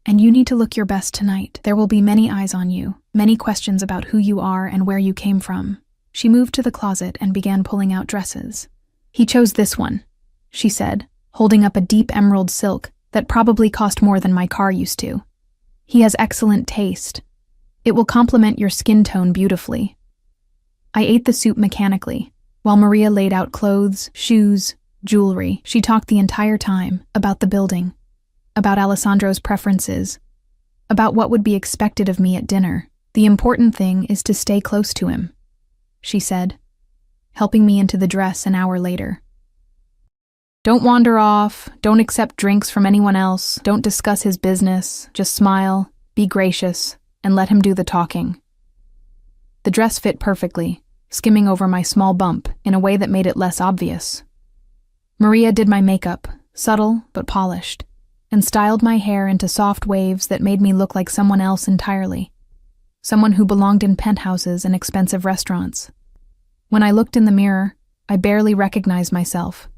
And you need to look your best tonight. There will be many eyes on you, many questions about who you are and where you came from." She moved to the closet and began pulling out dresses. "He chose this one," she said, holding up a deep emerald silk that probably cost more than my car used to. "He has excellent taste. It will complement your skin tone beautifully." I ate the soup mechanically, while Maria laid out clothes, shoes, jewelry. She talked the entire time about the building, about Alessandro's preferences, about what would be expected of me at dinner. "The important thing is to stay close to him," she said, helping me into the dress an hour later. "Don't wander off, don't accept drinks from anyone else, don't discuss his business, just smile, be gracious, and let him do the talking." The dress fit perfectly, skimming over my small bump in a way that made it less obvious. Maria did my makeup, subtle but polished, and styled my hair into soft waves that made me look like someone else entirely, someone who belonged in penthouses and expensive restaurants. When I looked in the mirror, I barely recognized myself.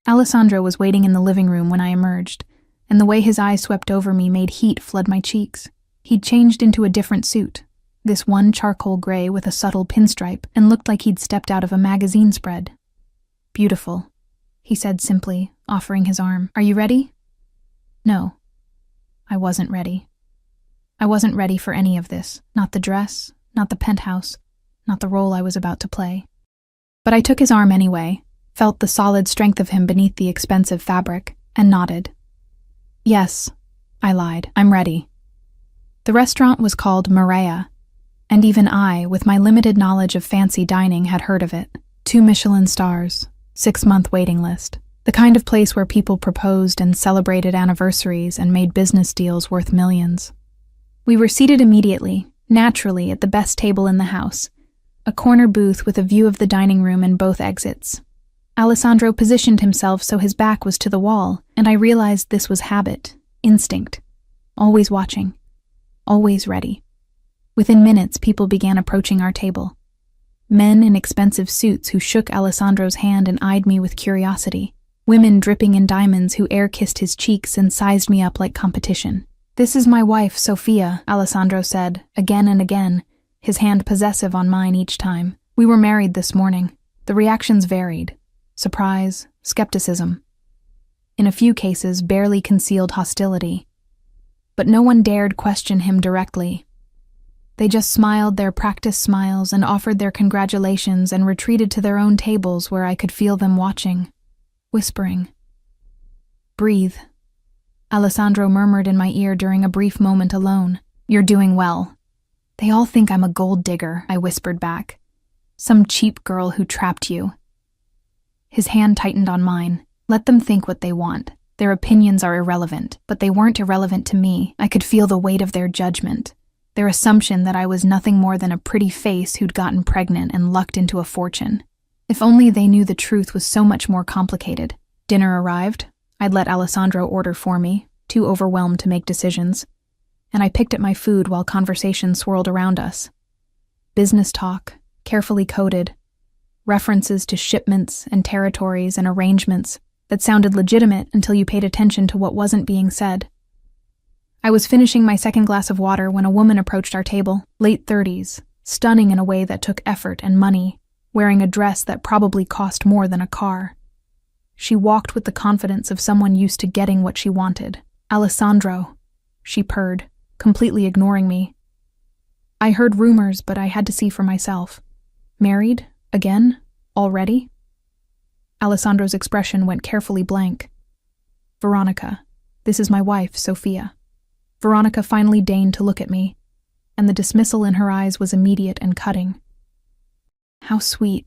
Alessandro was waiting in the living room when I emerged, and the way his eyes swept over me made heat flood my cheeks. He'd changed into a different suit, this one charcoal gray with a subtle pinstripe, and looked like he'd stepped out of a magazine spread. "Beautiful," he said simply, offering his arm. "Are you ready?" No. I wasn't ready. I wasn't ready for any of this. Not the dress, not the penthouse, not the role I was about to play. But I took his arm anyway, felt the solid strength of him beneath the expensive fabric, and nodded. Yes, I lied. I'm ready. The restaurant was called Mafia, and even I, with my limited knowledge of fancy dining, had heard of it. 2 Michelin stars, 6-month waiting list. The kind of place where people proposed and celebrated anniversaries and made business deals worth millions. We were seated immediately, naturally, at the best table in the house, a corner booth with a view of the dining room and both exits. Alessandro positioned himself so his back was to the wall, and I realized this was habit, instinct, always watching, always ready. Within minutes, people began approaching our table. Men in expensive suits who shook Alessandro's hand and eyed me with curiosity. Women dripping in diamonds who air-kissed his cheeks and sized me up like competition. "This is my wife, Sofia," Alessandro said, again and again, his hand possessive on mine each time. "We were married this morning." The reactions varied. Surprise, skepticism. In a few cases, barely concealed hostility. But no one dared question him directly. They just smiled their practiced smiles and offered their congratulations and retreated to their own tables where I could feel them watching, whispering. "Breathe," Alessandro murmured in my ear during a brief moment alone. "You're doing well." "They all think I'm a gold digger," I whispered back. "Some cheap girl who trapped you." His hand tightened on mine. "Let them think what they want. Their opinions are irrelevant, but they weren't irrelevant to me. I could feel the weight of their judgment. Their assumption that I was nothing more than a pretty face who'd gotten pregnant and lucked into a fortune. If only they knew the truth was so much more complicated. Dinner arrived. I'd let Alessandro order for me, too overwhelmed to make decisions. And I picked at my food while conversation swirled around us. Business talk, carefully coded. References to shipments and territories and arrangements that sounded legitimate until you paid attention to what wasn't being said. I was finishing my second glass of water when a woman approached our table, late 30s, stunning in a way that took effort and money, wearing a dress that probably cost more than a car. She walked with the confidence of someone used to getting what she wanted. "Alessandro," she purred, completely ignoring me. I heard rumors, but I had to see for myself. "Married? Again? Already?" Alessandro's expression went carefully blank. "Veronica, this is my wife, Sofia." Veronica finally deigned to look at me, and the dismissal in her eyes was immediate and cutting. "How sweet.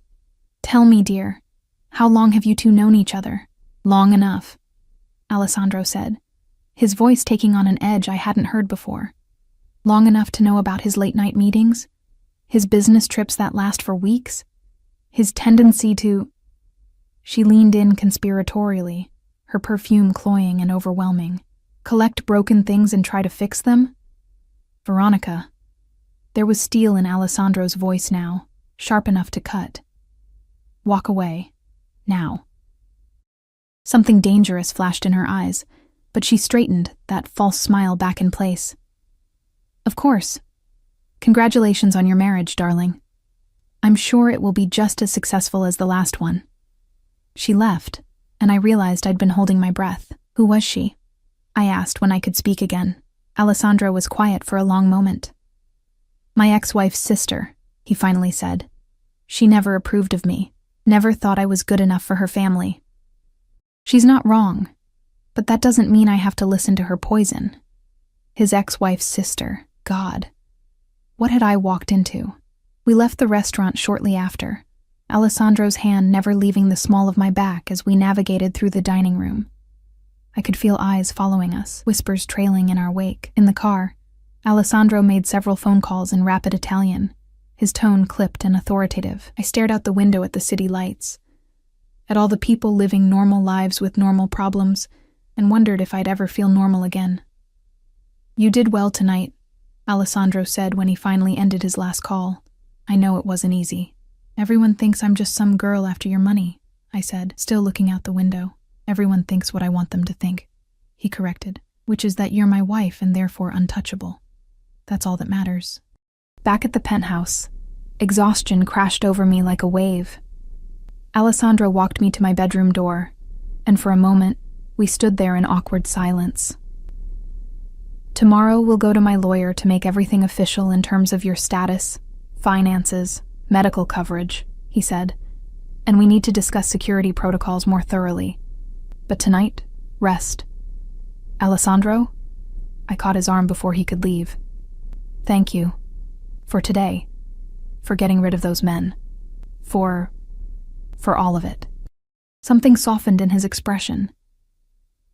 Tell me, dear, how long have you two known each other?" "Long enough," Alessandro said, his voice taking on an edge I hadn't heard before. "Long enough to know about his late-night meetings? His business trips that last for weeks? His tendency to—" She leaned in conspiratorially, her perfume cloying and overwhelming. "Collect broken things and try to fix them?" "Veronica." There was steel in Alessandro's voice now, sharp enough to cut. "Walk away. Now." Something dangerous flashed in her eyes, but she straightened, that false smile back in place. "Of course. Congratulations on your marriage, darling. I'm sure it will be just as successful as the last one." She left, and I realized I'd been holding my breath. "Who was she?" I asked when I could speak again. Alessandro was quiet for a long moment. "My ex-wife's sister," he finally said. "She never approved of me, never thought I was good enough for her family." "She's not wrong, but that doesn't mean I have to listen to her poison." His ex-wife's sister, God. What had I walked into? We left the restaurant shortly after, Alessandro's hand never leaving the small of my back as we navigated through the dining room. I could feel eyes following us, whispers trailing in our wake. In the car, Alessandro made several phone calls in rapid Italian, his tone clipped and authoritative. I stared out the window at the city lights, at all the people living normal lives with normal problems, and wondered if I'd ever feel normal again. "You did well tonight," Alessandro said when he finally ended his last call. "I know it wasn't easy." "Everyone thinks I'm just some girl after your money," I said, still looking out the window. "Everyone thinks what I want them to think," he corrected, "which is that you're my wife and therefore untouchable. That's all that matters." Back at the penthouse, exhaustion crashed over me like a wave. Alessandro walked me to my bedroom door, and for a moment, we stood there in awkward silence. Tomorrow we'll go to my lawyer to make everything official in terms of your status, finances, medical coverage, he said, and we need to discuss security protocols more thoroughly. But tonight, rest. Alessandro? I caught his arm before he could leave. Thank you. For today. For getting rid of those men. For all of it. Something softened in his expression.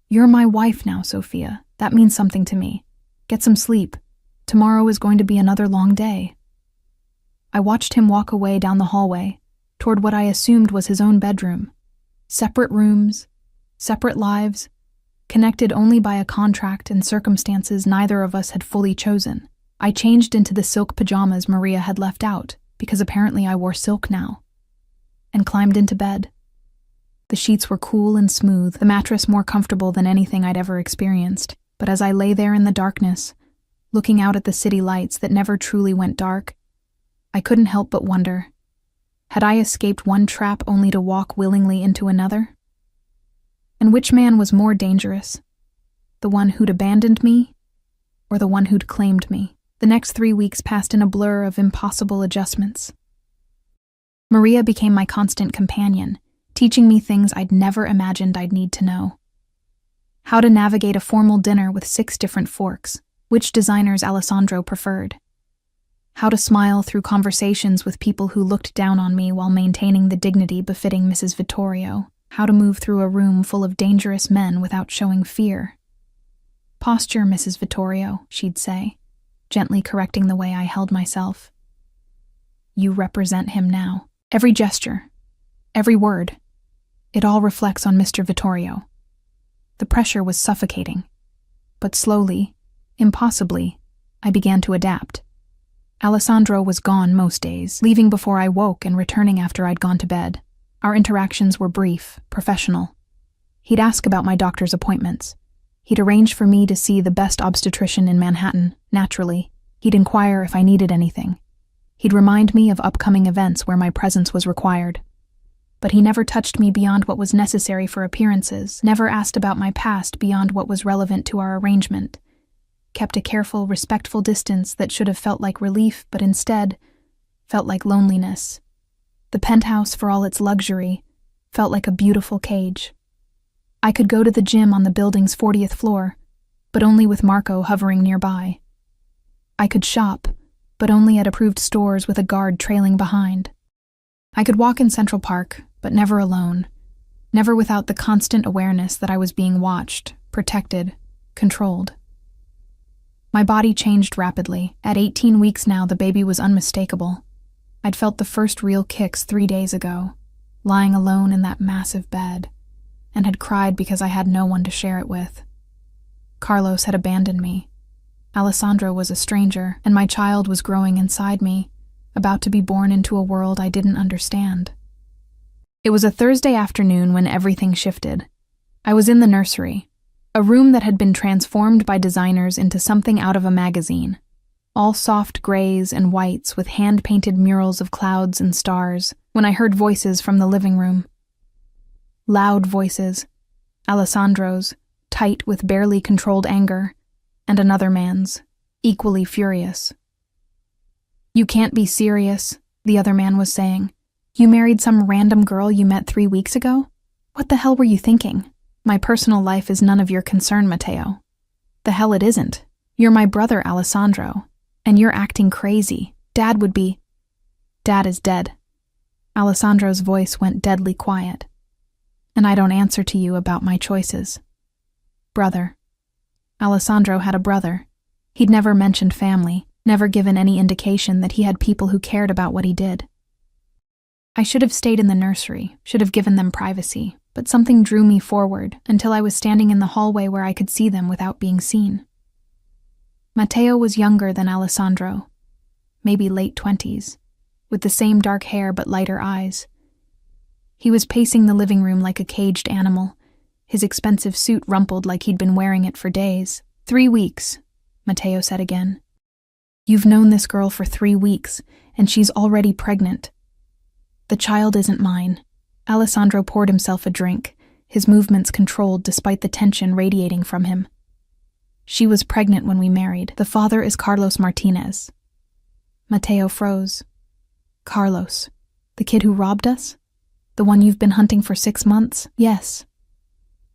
You're my wife now, Sophia. That means something to me. Get some sleep. Tomorrow is going to be another long day. I watched him walk away down the hallway, toward what I assumed was his own bedroom. Separate rooms, separate lives, connected only by a contract and circumstances neither of us had fully chosen. I changed into the silk pajamas Maria had left out, because apparently I wore silk now, and climbed into bed. The sheets were cool and smooth, the mattress more comfortable than anything I'd ever experienced. But as I lay there in the darkness, looking out at the city lights that never truly went dark, I couldn't help but wonder, had I escaped one trap only to walk willingly into another? And which man was more dangerous? The one who'd abandoned me, or the one who'd claimed me? The next 3 weeks passed in a blur of impossible adjustments. Maria became my constant companion, teaching me things I'd never imagined I'd need to know. How to navigate a formal dinner with 6 different forks, which designers Alessandro preferred. How to smile through conversations with people who looked down on me while maintaining the dignity befitting Mrs. Vittorio. How to move through a room full of dangerous men without showing fear. Posture, Mrs. Vittorio, she'd say, gently correcting the way I held myself. You represent him now. Every gesture, every word, it all reflects on Mr. Vittorio. The pressure was suffocating, but slowly, impossibly, I began to adapt. Alessandro was gone most days, leaving before I woke and returning after I'd gone to bed. Our interactions were brief, professional. He'd ask about my doctor's appointments. He'd arrange for me to see the best obstetrician in Manhattan, naturally. He'd inquire if I needed anything. He'd remind me of upcoming events where my presence was required. But he never touched me beyond what was necessary for appearances, never asked about my past beyond what was relevant to our arrangement, kept a careful, respectful distance that should have felt like relief, but instead felt like loneliness. The penthouse, for all its luxury, felt like a beautiful cage. I could go to the gym on the building's 40th floor, but only with Marco hovering nearby. I could shop, but only at approved stores with a guard trailing behind. I could walk in Central Park, but never alone, never without the constant awareness that I was being watched, protected, controlled. My body changed rapidly. At 18 weeks now, the baby was unmistakable. I'd felt the first real kicks 3 days ago, lying alone in that massive bed, and had cried because I had no one to share it with. Carlos had abandoned me. Alessandro was a stranger, and my child was growing inside me, about to be born into a world I didn't understand. It was a Thursday afternoon when everything shifted. I was in the nursery, a room that had been transformed by designers into something out of a magazine, all soft grays and whites with hand-painted murals of clouds and stars, when I heard voices from the living room. Loud voices, Alessandro's, tight with barely controlled anger, and another man's, equally furious. You can't be serious, the other man was saying. You married some random girl you met 3 weeks ago? What the hell were you thinking? My personal life is none of your concern, Matteo. The hell it isn't. You're my brother, Alessandro, and you're acting crazy. Dad would be... Dad is dead. Alessandro's voice went deadly quiet. And I don't answer to you about my choices. Brother. Alessandro had a brother. He'd never mentioned family, never given any indication that he had people who cared about what he did. I should have stayed in the nursery, should have given them privacy, but something drew me forward until I was standing in the hallway where I could see them without being seen. Matteo was younger than Alessandro, maybe late 20s, with the same dark hair but lighter eyes. He was pacing the living room like a caged animal, his expensive suit rumpled like he'd been wearing it for days. 3 weeks, Matteo said again. You've known this girl for 3 weeks, and she's already pregnant. The child isn't mine. Alessandro poured himself a drink, his movements controlled despite the tension radiating from him. She was pregnant when we married. The father is Carlos Martinez. Mateo froze. Carlos, the kid who robbed us? The one you've been hunting for 6 months? Yes.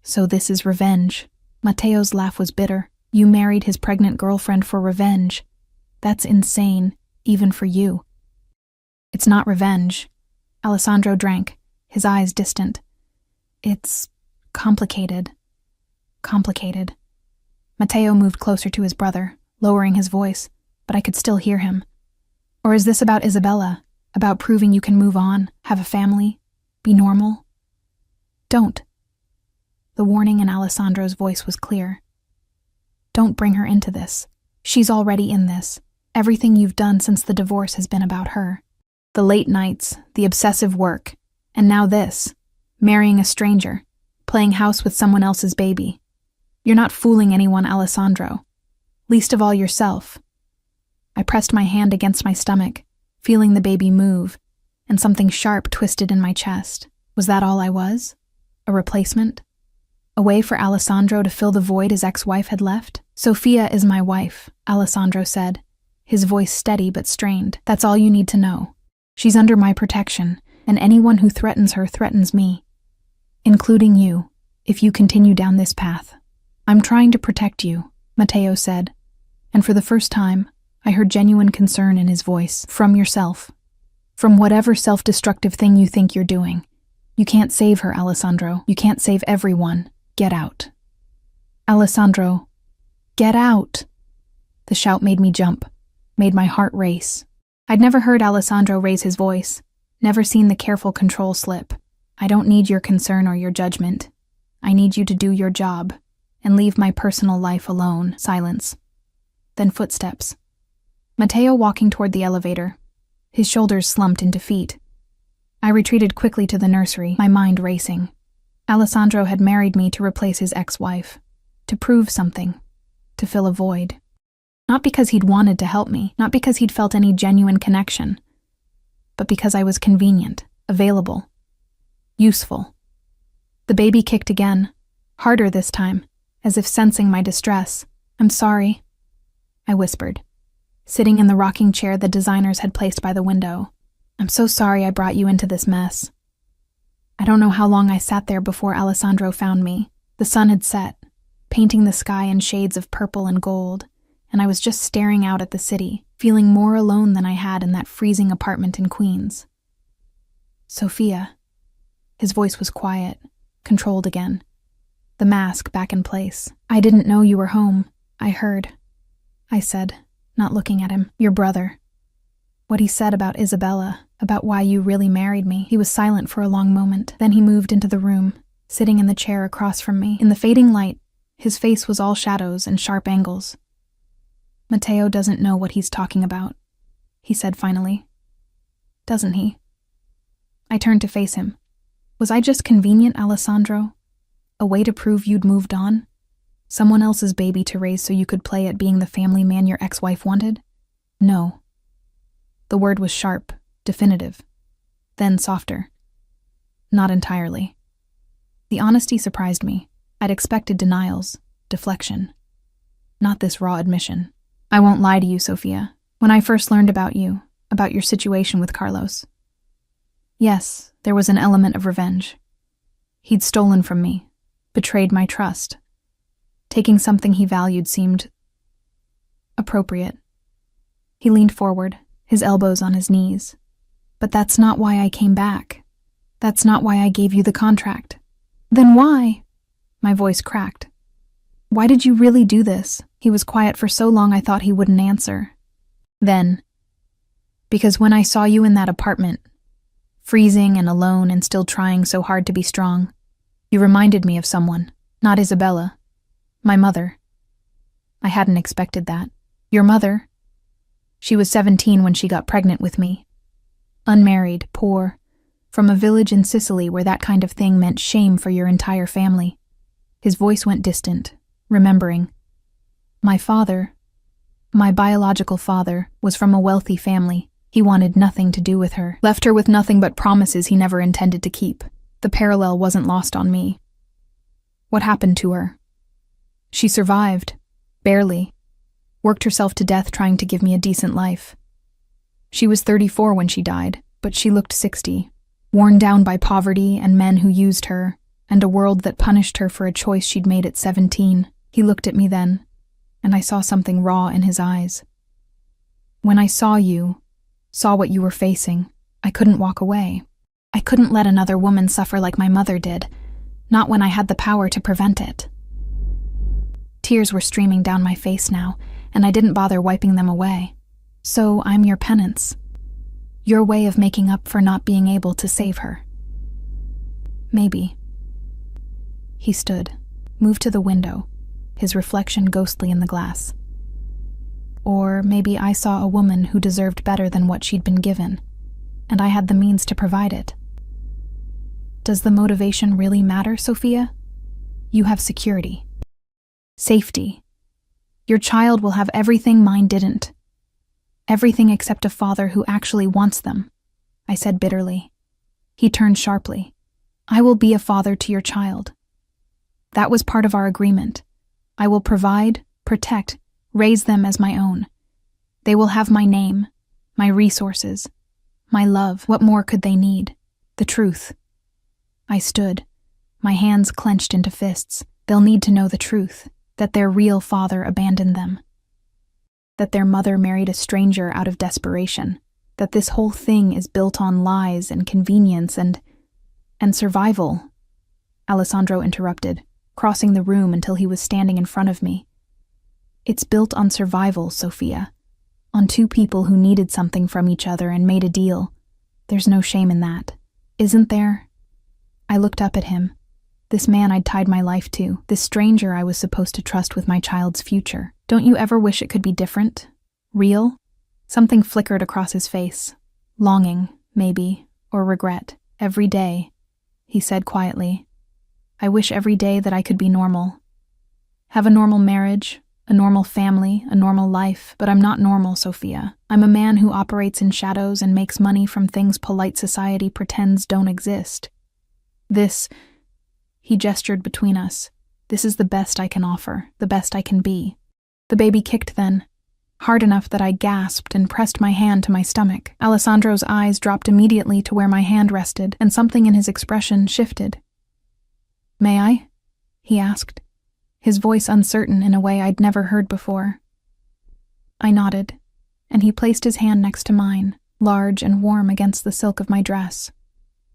So this is revenge. Mateo's laugh was bitter. You married his pregnant girlfriend for revenge. That's insane, even for you. It's not revenge. Alessandro drank, his eyes distant. It's complicated. Complicated. Mateo moved closer to his brother, lowering his voice, but I could still hear him. Or is this about Isabella? About proving you can move on, have a family, be normal? Don't. The warning in Alessandro's voice was clear. Don't bring her into this. She's already in this. Everything you've done since the divorce has been about her. The late nights, the obsessive work, and now this, marrying a stranger, playing house with someone else's baby. You're not fooling anyone, Alessandro. Least of all yourself. I pressed my hand against my stomach, feeling the baby move, and something sharp twisted in my chest. Was that all I was? A replacement? A way for Alessandro to fill the void his ex-wife had left? Sofia is my wife, Alessandro said, his voice steady but strained. That's all you need to know. She's under my protection, and anyone who threatens her threatens me. Including you, if you continue down this path. I'm trying to protect you, Mateo said, and for the first time, I heard genuine concern in his voice. From yourself. From whatever self-destructive thing you think you're doing. You can't save her, Alessandro. You can't save everyone. Get out. Alessandro, get out. The shout made me jump, made my heart race. I'd never heard Alessandro raise his voice, never seen the careful control slip. I don't need your concern or your judgment. I need you to do your job and leave my personal life alone. Silence. Then footsteps. Mateo walking toward the elevator. His shoulders slumped into feet. I retreated quickly to the nursery, my mind racing. Alessandro had married me to replace his ex-wife, to prove something, to fill a void. Not because he'd wanted to help me, not because he'd felt any genuine connection, but because I was convenient, available, useful. The baby kicked again, harder this time, as if sensing my distress. I'm sorry, I whispered, sitting in the rocking chair the designers had placed by the window. I'm so sorry I brought you into this mess. I don't know how long I sat there before Alessandro found me. The sun had set, painting the sky in shades of purple and gold, and I was just staring out at the city, feeling more alone than I had in that freezing apartment in Queens. Sofia. His voice was quiet, controlled again. The mask back in place. I didn't know you were home. I heard. I said, not looking at him. Your brother. What he said about Isabella, about why you really married me. He was silent for a long moment. Then he moved into the room, sitting in the chair across from me. In the fading light, his face was all shadows and sharp angles. Mateo doesn't know what he's talking about, he said finally. Doesn't he? I turned to face him. Was I just convenient, Alessandro? A way to prove you'd moved on? Someone else's baby to raise so you could play at being the family man your ex-wife wanted? No. The word was sharp, definitive, then softer. Not entirely. The honesty surprised me. I'd expected denials, deflection. Not this raw admission. I won't lie to you, Sofia. When I first learned about you, about your situation with Carlos, yes, there was an element of revenge. He'd stolen from me, betrayed my trust. Taking something he valued seemed appropriate. He leaned forward, his elbows on his knees. But that's not why I came back. That's not why I gave you the contract. Then why? My voice cracked. Why did you really do this? He was quiet for so long I thought he wouldn't answer. Then, because when I saw you in that apartment, freezing and alone and still trying so hard to be strong, you reminded me of someone, not Isabella, my mother. I hadn't expected that. Your mother? She was 17 when she got pregnant with me. Unmarried, poor, from a village in Sicily where that kind of thing meant shame for your entire family. His voice went distant, remembering. My father, my biological father, was from a wealthy family. He wanted nothing to do with her, left her with nothing but promises he never intended to keep. The parallel wasn't lost on me. What happened to her? She survived. Barely. Worked herself to death trying to give me a decent life. She was 34 when she died, but she looked 60, worn down by poverty and men who used her, and a world that punished her for a choice she'd made at 17. He looked at me then, and I saw something raw in his eyes. When I saw what you were facing, I couldn't walk away. I couldn't let another woman suffer like my mother did, not when I had the power to prevent it. Tears were streaming down my face now, and I didn't bother wiping them away. So I'm your penance. Your way of making up for not being able to save her. Maybe. He stood, moved to the window, his reflection ghostly in the glass. Or maybe I saw a woman who deserved better than what she'd been given, and I had the means to provide it. Does the motivation really matter, Sophia? You have security. Safety. Your child will have everything mine didn't. Everything except a father who actually wants them, I said bitterly. He turned sharply. I will be a father to your child. That was part of our agreement. I will provide, protect, raise them as my own. They will have my name, my resources, my love. What more could they need? The truth. I stood, my hands clenched into fists. They'll need to know the truth, that their real father abandoned them, that their mother married a stranger out of desperation, that this whole thing is built on lies and convenience and survival. Alessandro interrupted, crossing the room until he was standing in front of me. It's built on survival, Sophia. On two people who needed something from each other and made a deal. There's no shame in that, isn't there? I looked up at him. This man I'd tied my life to, this stranger I was supposed to trust with my child's future. Don't you ever wish it could be different? Real? Something flickered across his face. Longing, maybe, or regret. Every day, he said quietly. I wish every day that I could be normal. Have a normal marriage, a normal family, a normal life, but I'm not normal, Sophia. I'm a man who operates in shadows and makes money from things polite society pretends don't exist. This, he gestured between us, this is the best I can offer, the best I can be. The baby kicked then, hard enough that I gasped and pressed my hand to my stomach. Alessandro's eyes dropped immediately to where my hand rested, and something in his expression shifted. May I? He asked, his voice uncertain in a way I'd never heard before. I nodded, and he placed his hand next to mine, large and warm against the silk of my dress.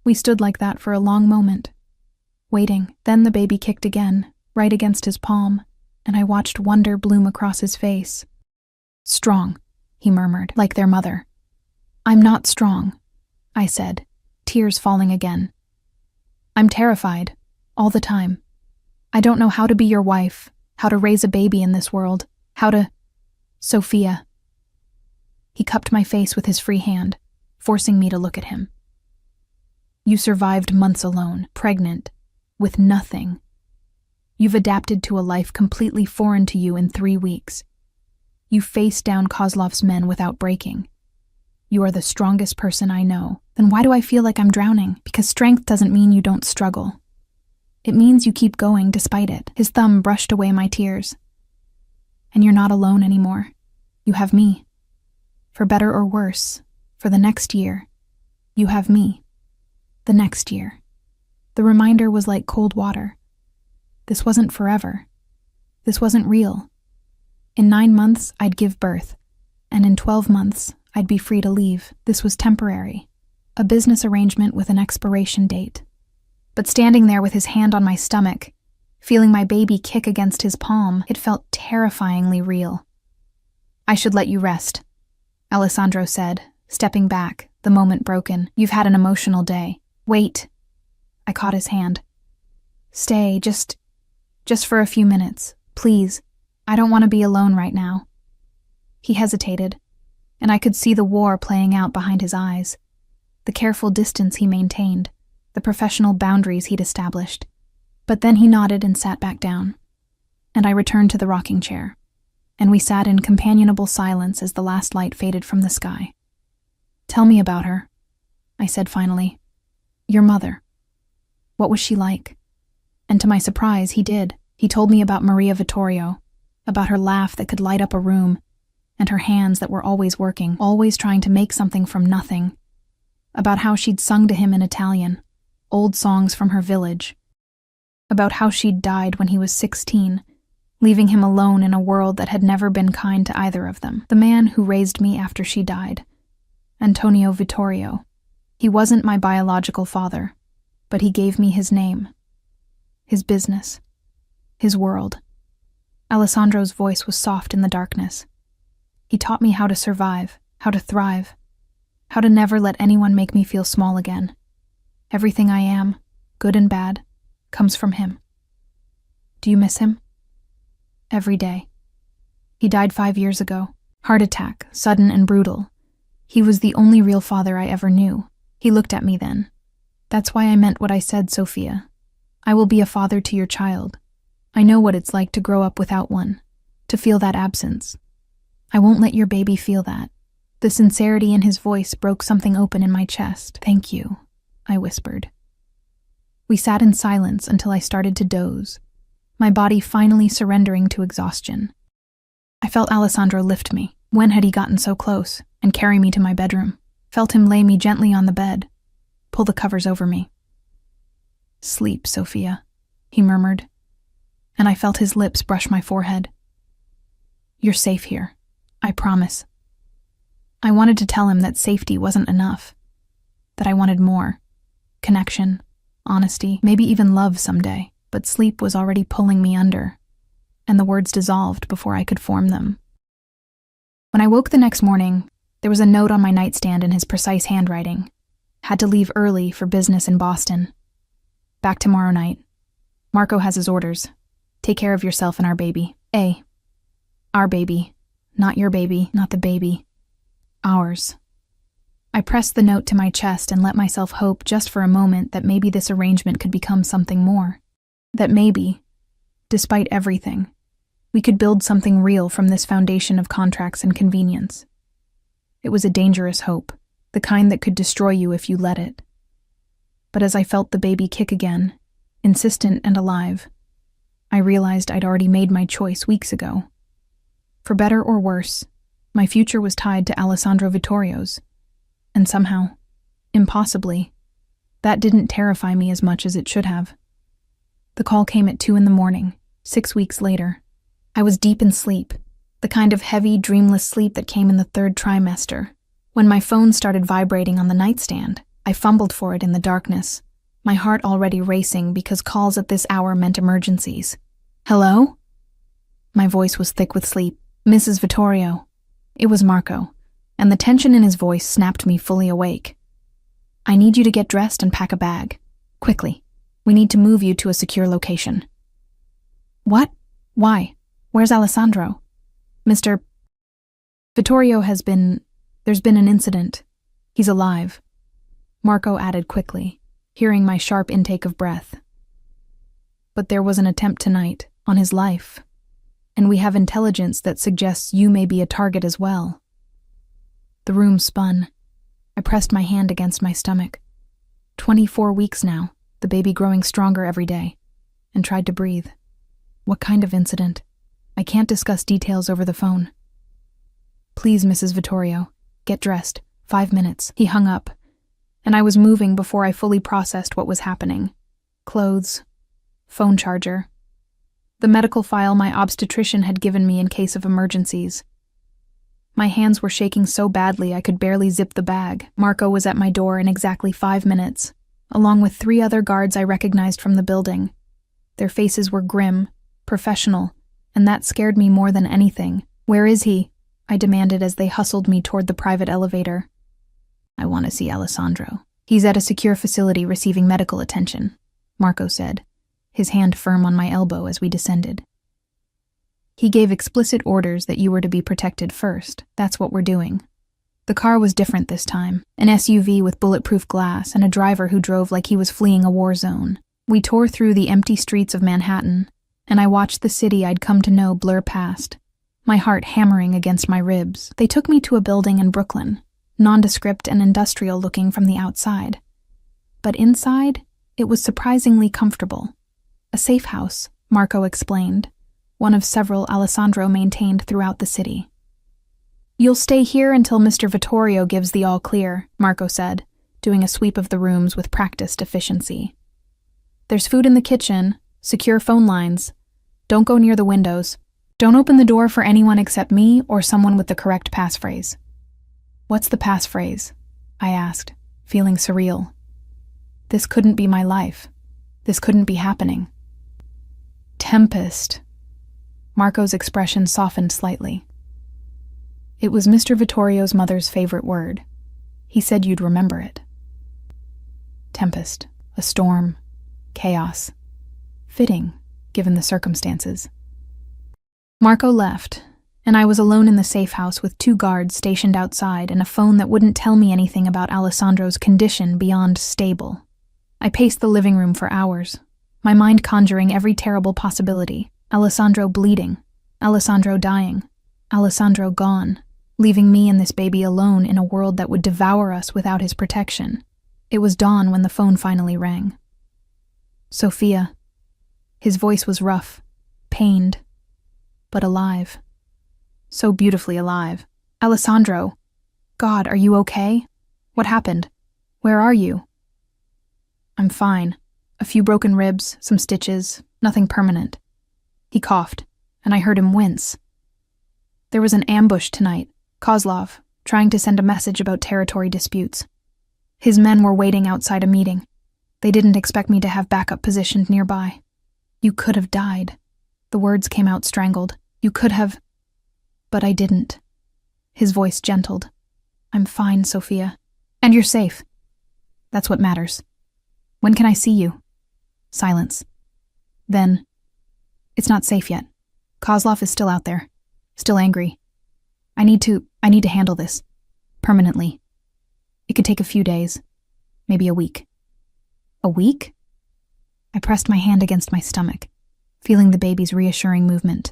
We stood like that for a long moment, waiting. Then the baby kicked again, right against his palm, and I watched wonder bloom across his face. Strong, he murmured, like their mother. I'm not strong, I said, tears falling again. I'm terrified, all the time. I don't know how to be your wife, how to raise a baby in this world, how to... Sophia. He cupped my face with his free hand, forcing me to look at him. You survived months alone, pregnant, with nothing. You've adapted to a life completely foreign to you in 3 weeks. You faced down Kozlov's men without breaking. You are the strongest person I know. Then why do I feel like I'm drowning? Because strength doesn't mean you don't struggle. It means you keep going despite it. His thumb brushed away my tears. And you're not alone anymore. You have me. For better or worse, for the next year, you have me. The next year. The reminder was like cold water. This wasn't forever. This wasn't real. In 9 months, I'd give birth, and in 12 months, I'd be free to leave. This was temporary. A business arrangement with an expiration date. But standing there with his hand on my stomach, feeling my baby kick against his palm, it felt terrifyingly real. I should let you rest, Alessandro said, stepping back, the moment broken. You've had an emotional day. Wait. I caught his hand. Stay, just for a few minutes, please. I don't want to be alone right now. He hesitated, and I could see the war playing out behind his eyes, the careful distance he maintained, the professional boundaries he'd established. But then he nodded and sat back down, and I returned to the rocking chair, and we sat in companionable silence as the last light faded from the sky. Tell me about her, I said finally. Your mother. What was she like? And to my surprise, he did. He told me about Maria Vittorio, about her laugh that could light up a room, and her hands that were always working, always trying to make something from nothing. About how she'd sung to him in Italian, old songs from her village. About how she'd died when he was 16, leaving him alone in a world that had never been kind to either of them. The man who raised me after she died, Antonio Vittorio. He wasn't my biological father, but he gave me his name, his business, his world. Alessandro's voice was soft in the darkness. He taught me how to survive, how to thrive, how to never let anyone make me feel small again. Everything I am, good and bad, comes from him. Do you miss him? Every day. He died 5 years ago. Heart attack, sudden and brutal. He was the only real father I ever knew. He looked at me then. That's why I meant what I said, Sophia. I will be a father to your child. I know what it's like to grow up without one, to feel that absence. I won't let your baby feel that. The sincerity in his voice broke something open in my chest. Thank you, I whispered. We sat in silence until I started to doze, my body finally surrendering to exhaustion. I felt Alessandro lift me. When had he gotten so close? And carry me to my bedroom. Felt him lay me gently on the bed, pull the covers over me. Sleep, Sophia, he murmured, and I felt his lips brush my forehead. You're safe here, I promise. I wanted to tell him that safety wasn't enough, that I wanted more. Connection, honesty, maybe even love someday, but sleep was already pulling me under, and the words dissolved before I could form them. When I woke the next morning, there was a note on my nightstand in his precise handwriting. Had to leave early for business in Boston. Back tomorrow night. Marco has his orders. Take care of yourself and our baby. Our baby. Not your baby, not the baby. Ours. I pressed the note to my chest and let myself hope just for a moment that maybe this arrangement could become something more. That maybe, despite everything, we could build something real from this foundation of contracts and convenience. It was a dangerous hope, the kind that could destroy you if you let it. But as I felt the baby kick again, insistent and alive, I realized I'd already made my choice weeks ago. For better or worse, my future was tied to Alessandro Vittorio's, and somehow, impossibly, that didn't terrify me as much as it should have. The call came at 2 a.m, 6 weeks later. I was deep in sleep, the kind of heavy, dreamless sleep that came in the 3rd trimester. When my phone started vibrating on the nightstand, I fumbled for it in the darkness, my heart already racing because calls at this hour meant emergencies. Hello? My voice was thick with sleep. Mrs. Vittorio. It was Marco, and the tension in his voice snapped me fully awake. I need you to get dressed and pack a bag. Quickly. We need to move you to a secure location. What? Why? Where's Alessandro? Mr. Vittorio there's been an incident. He's alive. Marco added quickly, hearing my sharp intake of breath. But there was an attempt tonight, on his life, and we have intelligence that suggests you may be a target as well. The room spun. I pressed my hand against my stomach. 24 weeks now, the baby growing stronger every day, and tried to breathe. What kind of incident? I can't discuss details over the phone. Please, Mrs. Vittorio, get dressed. 5 minutes. He hung up, and I was moving before I fully processed what was happening. Clothes, phone charger, the medical file my obstetrician had given me in case of emergencies. My hands were shaking so badly I could barely zip the bag. Marco was at my door in exactly 5 minutes, along with 3 other guards I recognized from the building. Their faces were grim, professional, and that scared me more than anything. Where is he? I demanded as they hustled me toward the private elevator. I want to see Alessandro. He's at a secure facility receiving medical attention, Marco said, his hand firm on my elbow as we descended. He gave explicit orders that you were to be protected first. That's what we're doing. The car was different this time, an SUV with bulletproof glass and a driver who drove like he was fleeing a war zone. We tore through the empty streets of Manhattan, and I watched the city I'd come to know blur past, my heart hammering against my ribs. They took me to a building in Brooklyn, nondescript and industrial looking from the outside. But inside, it was surprisingly comfortable. A safe house, Marco explained, one of several Alessandro maintained throughout the city. "You'll stay here until Mr. Vittorio gives the all clear," Marco said, doing a sweep of the rooms with practiced efficiency. "There's food in the kitchen, secure phone lines. Don't go near the windows. Don't open the door for anyone except me or someone with the correct passphrase." "What's the passphrase?" I asked, feeling surreal. This couldn't be my life. This couldn't be happening. "Tempest." Marco's expression softened slightly. "It was Mr. Vittorio's mother's favorite word. He said you'd remember it." Tempest, a storm, chaos. Fitting, given the circumstances. Marco left, and I was alone in the safe house with 2 guards stationed outside and a phone that wouldn't tell me anything about Alessandro's condition beyond stable. I paced the living room for hours, my mind conjuring every terrible possibility. Alessandro bleeding, Alessandro dying, Alessandro gone, leaving me and this baby alone in a world that would devour us without his protection. It was dawn when the phone finally rang. "Sophia." His voice was rough, pained, but alive. So beautifully alive. "Alessandro. God, are you okay? What happened? Where are you?" "I'm fine. A few broken ribs, some stitches, nothing permanent." He coughed, and I heard him wince. "There was an ambush tonight, Kozlov, trying to send a message about territory disputes. His men were waiting outside a meeting. They didn't expect me to have backup positioned nearby. You could have died." The words came out strangled. "You could have..." But I didn't. His voice gentled. "I'm fine, Sophia. And you're safe. That's what matters. When can I see you?" Silence. Then, "It's not safe yet. Kozlov is still out there. Still angry. I need to handle this. Permanently. It could take a few days. Maybe a week." "A week?" I pressed my hand against my stomach, feeling the baby's reassuring movement.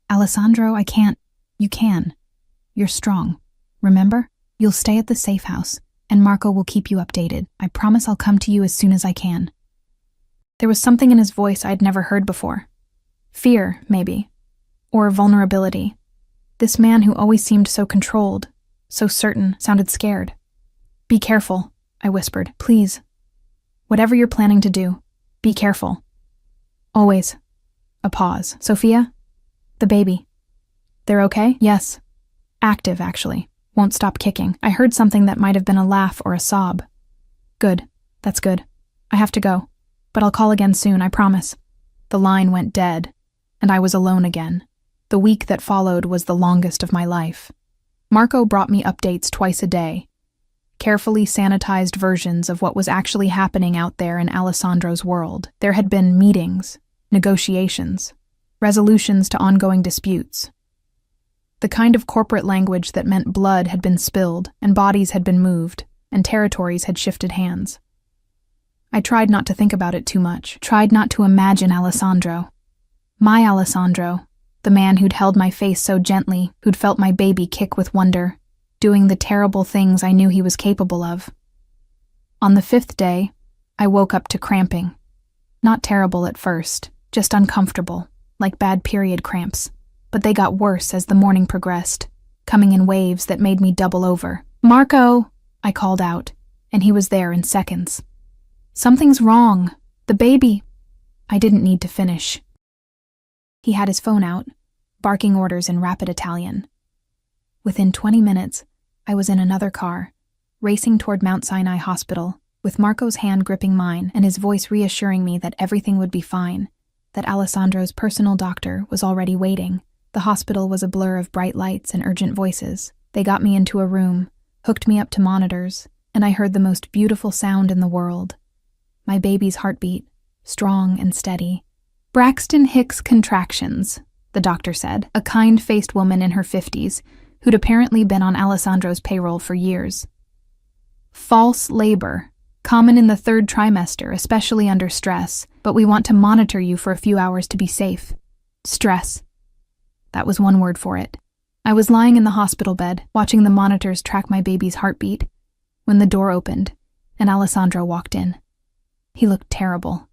"Alessandro, I can't." "You can. You're strong. Remember? You'll stay at the safe house, and Marco will keep you updated. I promise I'll come to you as soon as I can." There was something in his voice I'd never heard before. Fear, maybe. Or vulnerability. This man who always seemed so controlled, so certain, sounded scared. "Be careful," I whispered. "Please. Whatever you're planning to do, be careful. Always." A pause. "Sophia? The baby. They're okay?" "Yes. Active, actually. Won't stop kicking." I heard something that might have been a laugh or a sob. "Good. That's good. I have to go. But I'll call again soon, I promise." The line went dead, and I was alone again. The week that followed was the longest of my life. Marco brought me updates twice a day. Carefully sanitized versions of what was actually happening out there in Alessandro's world. There had been meetings, negotiations, resolutions to ongoing disputes. The kind of corporate language that meant blood had been spilled, and bodies had been moved, and territories had shifted hands. I tried not to think about it too much, tried not to imagine Alessandro. My Alessandro, the man who'd held my face so gently, who'd felt my baby kick with wonder, doing the terrible things I knew he was capable of. On the 5th day, I woke up to cramping. Not terrible at first, just uncomfortable, like bad period cramps. But they got worse as the morning progressed, coming in waves that made me double over. "Marco!" I called out, and he was there in seconds. "Something's wrong. The baby..." I didn't need to finish. He had his phone out, barking orders in rapid Italian. Within 20 minutes, I was in another car, racing toward Mount Sinai Hospital, with Marco's hand gripping mine and his voice reassuring me that everything would be fine, that Alessandro's personal doctor was already waiting. The hospital was a blur of bright lights and urgent voices. They got me into a room, hooked me up to monitors, and I heard the most beautiful sound in the world. My baby's heartbeat, strong and steady. "Braxton Hicks contractions," the doctor said, a kind-faced woman in her 50s, who'd apparently been on Alessandro's payroll for years. "False labor, common in the 3rd trimester, especially under stress, but we want to monitor you for a few hours to be safe." Stress. That was one word for it. I was lying in the hospital bed, watching the monitors track my baby's heartbeat, when the door opened, and Alessandro walked in. He looked terrible.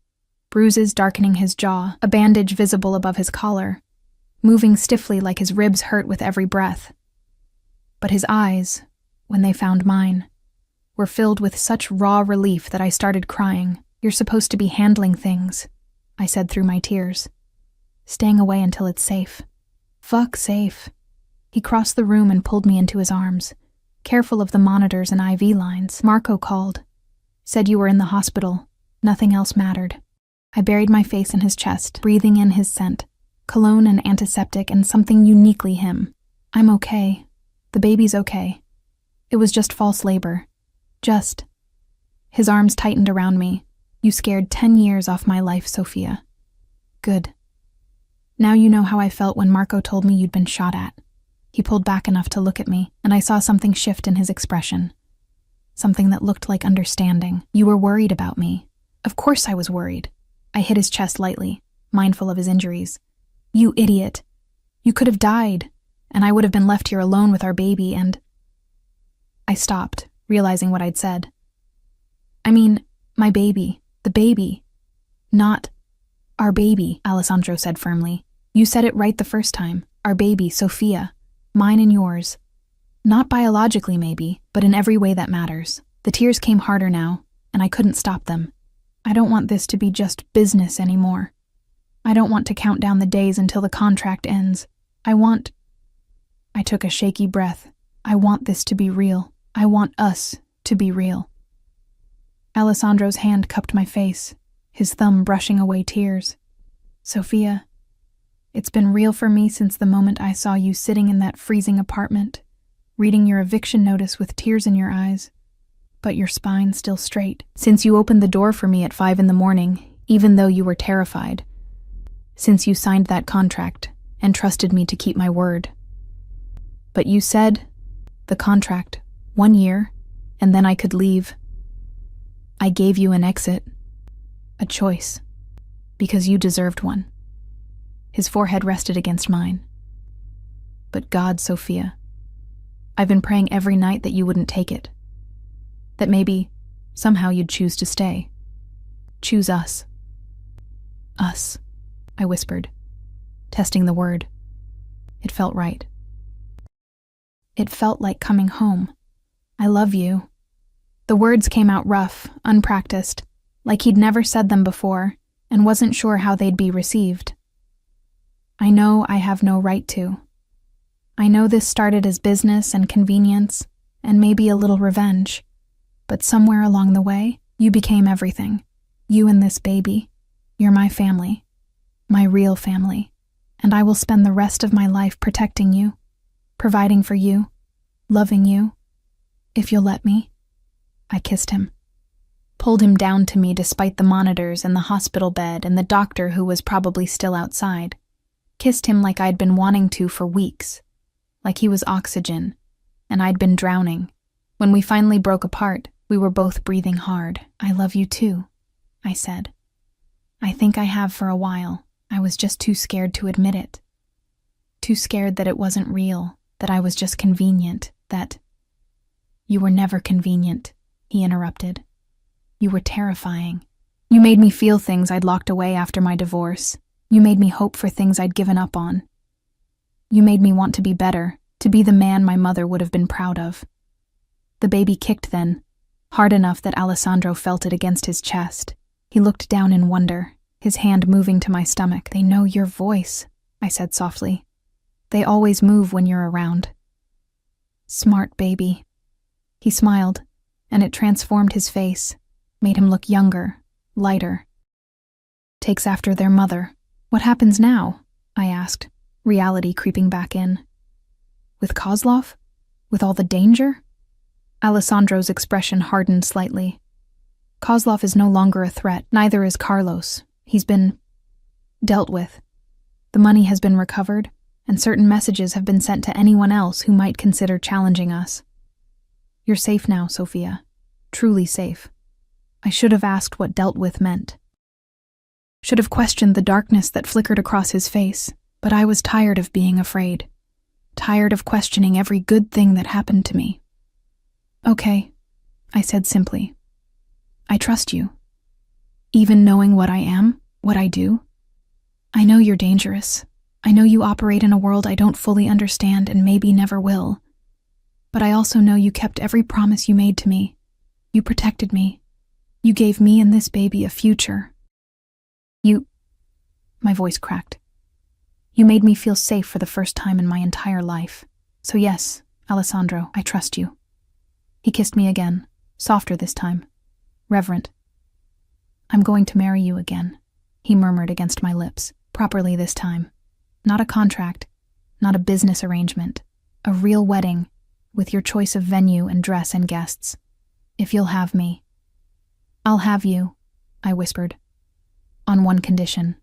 Bruises darkening his jaw, a bandage visible above his collar, moving stiffly like his ribs hurt with every breath. But his eyes, when they found mine, were filled with such raw relief that I started crying. "You're supposed to be handling things," I said through my tears. "Staying away until it's safe." "Fuck safe." He crossed the room and pulled me into his arms, careful of the monitors and IV lines. "Marco called. Said you were in the hospital. Nothing else mattered." I buried my face in his chest, breathing in his scent, cologne and antiseptic and something uniquely him. "I'm okay. The baby's okay. It was just false labor. Just." His arms tightened around me. "You scared 10 years off my life, Sophia." "Good. Now you know how I felt when Marco told me you'd been shot at." He pulled back enough to look at me, and I saw something shift in his expression. Something that looked like understanding. "You were worried about me." "Of course I was worried." I hit his chest lightly, mindful of his injuries. "You idiot. You could have died, and I would have been left here alone with our baby and—" I stopped, realizing what I'd said. "I mean, my baby. The baby. Not our baby," Alessandro said firmly. "You said it right the first time. Our baby, Sophia. Mine and yours. Not biologically, maybe, but in every way that matters." The tears came harder now, and I couldn't stop them. "I don't want this to be just business anymore. I don't want to count down the days until the contract ends. I took a shaky breath. "I want this to be real. I want us to be real." Alessandro's hand cupped my face, his thumb brushing away tears. "Sophia, it's been real for me since the moment I saw you sitting in that freezing apartment, reading your eviction notice with tears in your eyes, but your spine still straight. Since you opened the door for me at 5 a.m, even though you were terrified. Since you signed that contract and trusted me to keep my word. But you said, the contract, 1 year, and then I could leave. I gave you an exit, a choice, because you deserved one." His forehead rested against mine. "But God, Sophia, I've been praying every night that you wouldn't take it. That maybe, somehow you'd choose to stay. Choose us." "Us," I whispered, testing the word. It felt right. It felt like coming home. "I love you." The words came out rough, unpracticed, like he'd never said them before and wasn't sure how they'd be received. "I know I have no right to. I know this started as business and convenience and maybe a little revenge, but somewhere along the way, you became everything. You and this baby. You're my family, my real family, and I will spend the rest of my life protecting you, providing for you, loving you, if you'll let me." I kissed him, pulled him down to me despite the monitors and the hospital bed and the doctor who was probably still outside. Kissed him like I'd been wanting to for weeks, like he was oxygen, and I'd been drowning. When we finally broke apart, we were both breathing hard. "I love you too," I said. "I think I have for a while. I was just too scared to admit it. Too scared that it wasn't real, that I was just convenient, that—" "You were never convenient," he interrupted. "You were terrifying. You made me feel things I'd locked away after my divorce. You made me hope for things I'd given up on. You made me want to be better, to be the man my mother would have been proud of." The baby kicked then, hard enough that Alessandro felt it against his chest. He looked down in wonder, his hand moving to my stomach. "They know your voice," I said softly. "They always move when you're around." "Smart baby." He smiled, and it transformed his face, made him look younger, lighter. "Takes after their mother. What happens now?" I asked, reality creeping back in. "With Kozlov? With all the danger?" Alessandro's expression hardened slightly. "Kozlov is no longer a threat, neither is Carlos. He's been dealt with. The money has been recovered, and certain messages have been sent to anyone else who might consider challenging us. You're safe now, Sophia. Truly safe." I should have asked what dealt with meant. Should have questioned the darkness that flickered across his face, but I was tired of being afraid. Tired of questioning every good thing that happened to me. "Okay," I said simply. "I trust you. Even knowing what I am, what I do. I know you're dangerous. I know you operate in a world I don't fully understand and maybe never will. But I also know you kept every promise you made to me. You protected me. You gave me and this baby a future. My voice cracked. You made me feel safe for the first time in my entire life. So yes, Alessandro, I trust you. He kissed me again, softer this time, reverent. I'm going to marry you again, he murmured against my lips, properly this time. Not a contract, not a business arrangement, a real wedding, with your choice of venue and dress and guests. If you'll have me. I'll have you, I whispered. On one condition.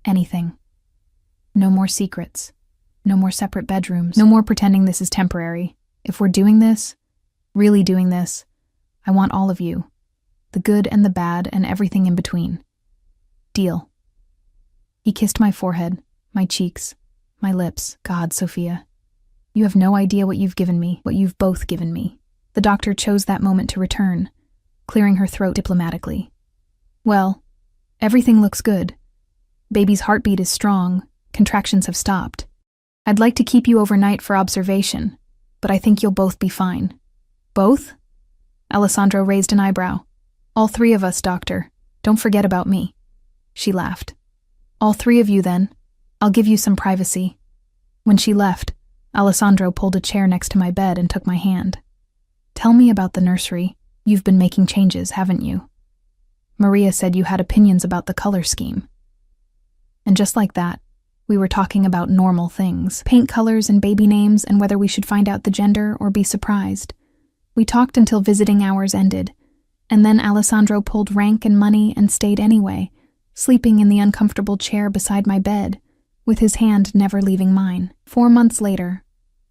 Anything. No more secrets. No more separate bedrooms. No more pretending this is temporary. If we're doing this, really doing this, I want all of you. The good and the bad and everything in between. Deal. He kissed my forehead, my cheeks, my lips. God, Sophia. You have no idea what you've given me, what you've both given me. The doctor chose that moment to return, clearing her throat diplomatically. Well, everything looks good. Baby's heartbeat is strong. Contractions have stopped. I'd like to keep you overnight for observation, but I think you'll both be fine. Both? Alessandro raised an eyebrow. All three of us, doctor. Don't forget about me. She laughed. All three of you, then. I'll give you some privacy. When she left, Alessandro pulled a chair next to my bed and took my hand. Tell me about the nursery. You've been making changes, haven't you? Maria said you had opinions about the color scheme. And just like that, we were talking about normal things, paint colors and baby names and whether we should find out the gender or be surprised. We talked until visiting hours ended, and then Alessandro pulled rank and money and stayed anyway, sleeping in the uncomfortable chair beside my bed, with his hand never leaving mine. 4 months later,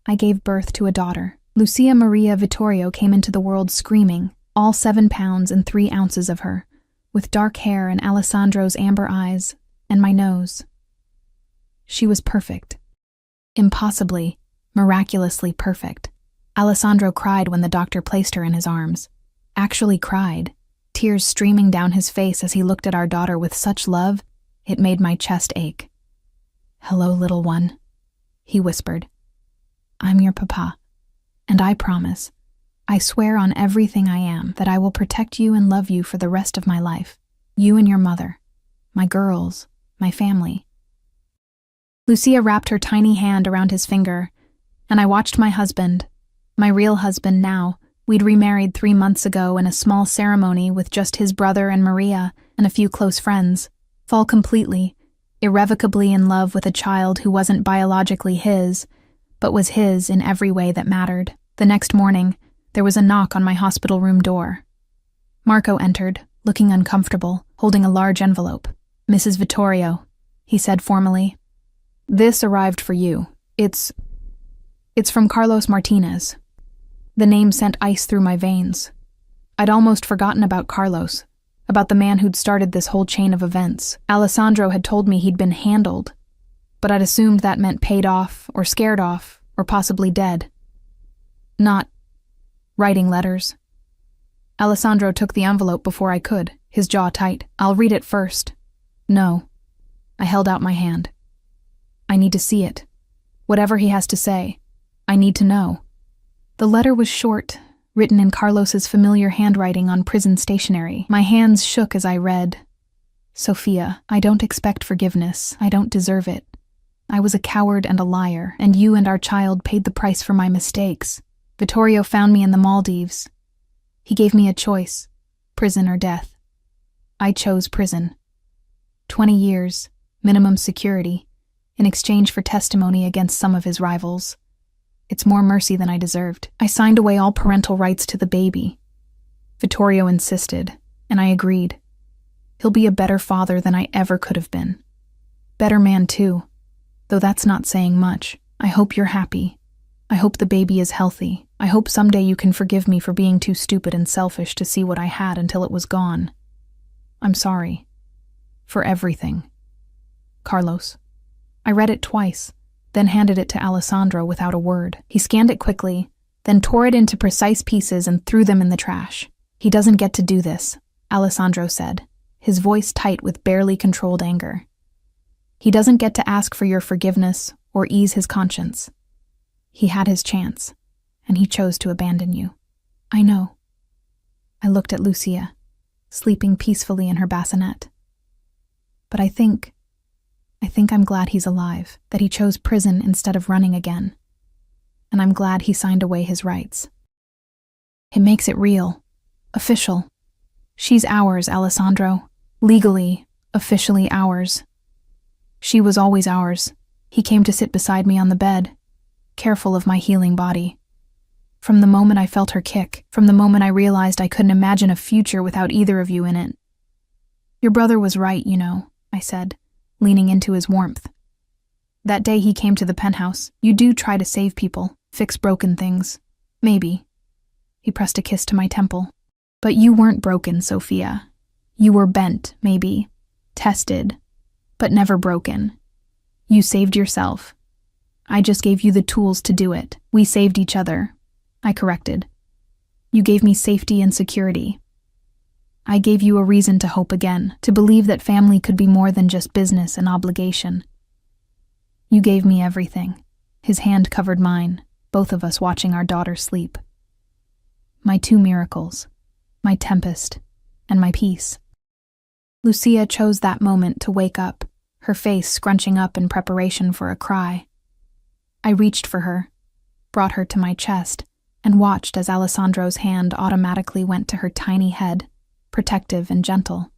I gave birth to a daughter. Lucia Maria Vittorio came into the world screaming, all 7 pounds and 3 ounces of her, with dark hair and Alessandro's amber eyes, and my nose. She was perfect. Impossibly, miraculously perfect. Alessandro cried when the doctor placed her in his arms. Actually cried, tears streaming down his face as he looked at our daughter with such love, it made my chest ache. "Hello, little one," he whispered. "I'm your papa, and I promise, I swear on everything I am, that I will protect you and love you for the rest of my life. You and your mother, my girls, my family." Lucia wrapped her tiny hand around his finger, and I watched my husband, my real husband now, we'd remarried 3 months ago in a small ceremony with just his brother and Maria and a few close friends, fall completely, irrevocably in love with a child who wasn't biologically his, but was his in every way that mattered. The next morning, there was a knock on my hospital room door. Marco entered, looking uncomfortable, holding a large envelope. "Mrs. Vittorio," he said formally. "This arrived for you. It's from Carlos Martinez." The name sent ice through my veins. I'd almost forgotten about Carlos, about the man who'd started this whole chain of events. Alessandro had told me he'd been handled, but I'd assumed that meant paid off, or scared off, or possibly dead. Not writing letters. Alessandro took the envelope before I could, his jaw tight. "I'll read it first." "No." I held out my hand. "I need to see it. Whatever he has to say, I need to know." The letter was short, written in Carlos's familiar handwriting on prison stationery. My hands shook as I read. "Sophia, I don't expect forgiveness. I don't deserve it. I was a coward and a liar, and you and our child paid the price for my mistakes. Vittorio found me in the Maldives. He gave me a choice, prison or death. I chose prison. 20 years, minimum security, in exchange for testimony against some of his rivals. It's more mercy than I deserved. I signed away all parental rights to the baby. Vittorio insisted, and I agreed. He'll be a better father than I ever could have been. Better man too, though that's not saying much. I hope you're happy. I hope the baby is healthy. I hope someday you can forgive me for being too stupid and selfish to see what I had until it was gone. I'm sorry. For everything. Carlos." I read it twice, then handed it to Alessandro without a word. He scanned it quickly, then tore it into precise pieces and threw them in the trash. "He doesn't get to do this," Alessandro said, his voice tight with barely controlled anger. He doesn't get to ask for your forgiveness or ease his conscience. He had his chance, and he chose to abandon you. I know. I looked at Lucia, sleeping peacefully in her bassinet. But I think I'm glad he's alive, that he chose prison instead of running again. And I'm glad he signed away his rights. It makes it real, official. She's ours, Alessandro. Legally, officially ours. She was always ours. He came to sit beside me on the bed, careful of my healing body. From the moment I felt her kick, from the moment I realized I couldn't imagine a future without either of you in it. Your brother was right, you know, I said, leaning into his warmth. That day he came to the penthouse. You do try to save people, fix broken things. Maybe. He pressed a kiss to my temple. But you weren't broken, Sophia. You were bent, maybe. Tested. But never broken. You saved yourself. I just gave you the tools to do it. We saved each other. I corrected. You gave me safety and security. I gave you a reason to hope again, to believe that family could be more than just business and obligation. You gave me everything. His hand covered mine, both of us watching our daughter sleep. My two miracles, my tempest, and my peace. Lucia chose that moment to wake up, her face scrunching up in preparation for a cry. I reached for her, brought her to my chest, and watched as Alessandro's hand automatically went to her tiny head, protective and gentle.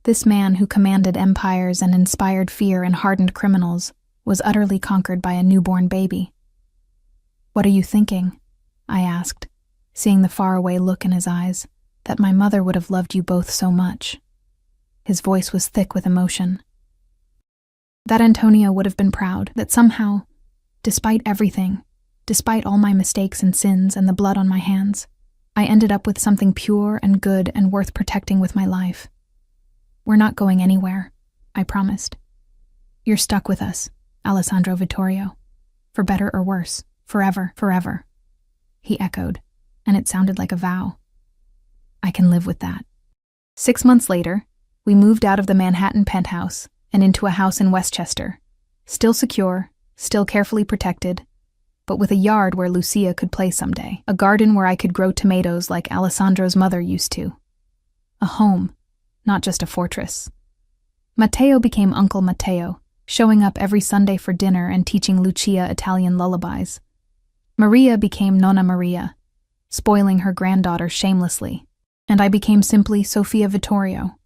This man who commanded empires and inspired fear in hardened criminals was utterly conquered by a newborn baby. "What are you thinking?" I asked, seeing the faraway look in his eyes, that my mother would have loved you both so much. His voice was thick with emotion. That Antonio would have been proud, that somehow, despite everything, despite all my mistakes and sins and the blood on my hands, I ended up with something pure and good and worth protecting with my life. We're not going anywhere, I promised. You're stuck with us, Alessandro Vittorio. For better or worse, forever, forever. He echoed, and it sounded like a vow. I can live with that. 6 months later, we moved out of the Manhattan penthouse and into a house in Westchester, still secure, still carefully protected, but with a yard where Lucia could play someday, a garden where I could grow tomatoes like Alessandro's mother used to. A home, not just a fortress. Matteo became Uncle Matteo, showing up every Sunday for dinner and teaching Lucia Italian lullabies. Maria became Nonna Maria, spoiling her granddaughter shamelessly, and I became simply Sofia Vittorio.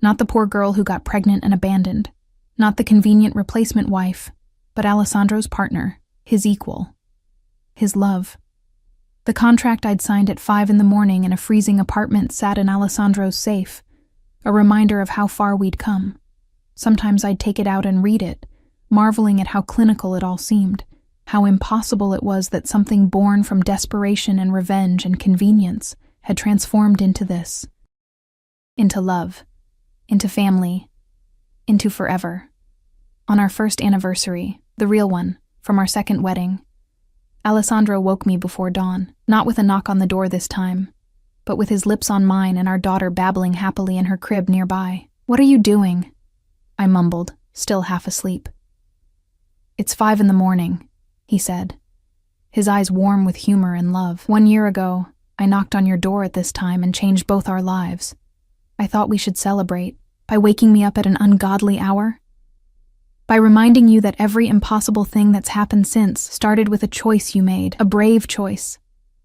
Not the poor girl who got pregnant and abandoned, not the convenient replacement wife, but Alessandro's partner, his equal, his love. The contract I'd signed at 5 a.m. in a freezing apartment sat in Alessandro's safe, a reminder of how far we'd come. Sometimes I'd take it out and read it, marveling at how clinical it all seemed, how impossible it was that something born from desperation and revenge and convenience had transformed into this. Into love, into family, into forever. On our first anniversary, the real one, from our second wedding, Alessandro woke me before dawn, not with a knock on the door this time, but with his lips on mine and our daughter babbling happily in her crib nearby. "What are you doing?" I mumbled, still half asleep. "It's 5 a.m, he said, his eyes warm with humor and love. "1 year ago, I knocked on your door at this time and changed both our lives. I thought we should celebrate by waking me up at an ungodly hour. By reminding you that every impossible thing that's happened since started with a choice you made, a brave choice,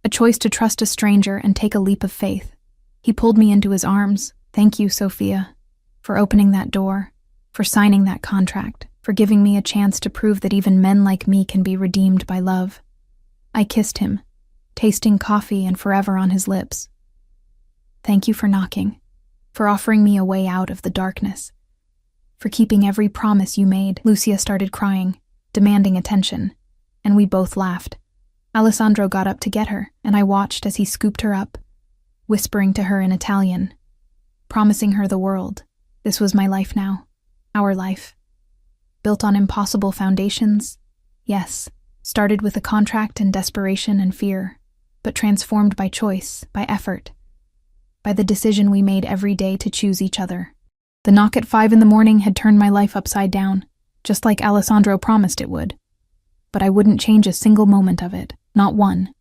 a choice to trust a stranger and take a leap of faith." He pulled me into his arms. "Thank you, Sophia, for opening that door, for signing that contract, for giving me a chance to prove that even men like me can be redeemed by love." I kissed him, tasting coffee and forever on his lips. "Thank you for knocking, for offering me a way out of the darkness, for keeping every promise you made." Lucia started crying, demanding attention, and we both laughed. Alessandro got up to get her, and I watched as he scooped her up, whispering to her in Italian, promising her the world. This was my life now, our life. Built on impossible foundations, yes, started with a contract and desperation and fear, but transformed by choice, by effort, by the decision we made every day to choose each other. The knock at 5 a.m. had turned my life upside down. just like Alessandro promised it would. But I wouldn't change a single moment of it, not one.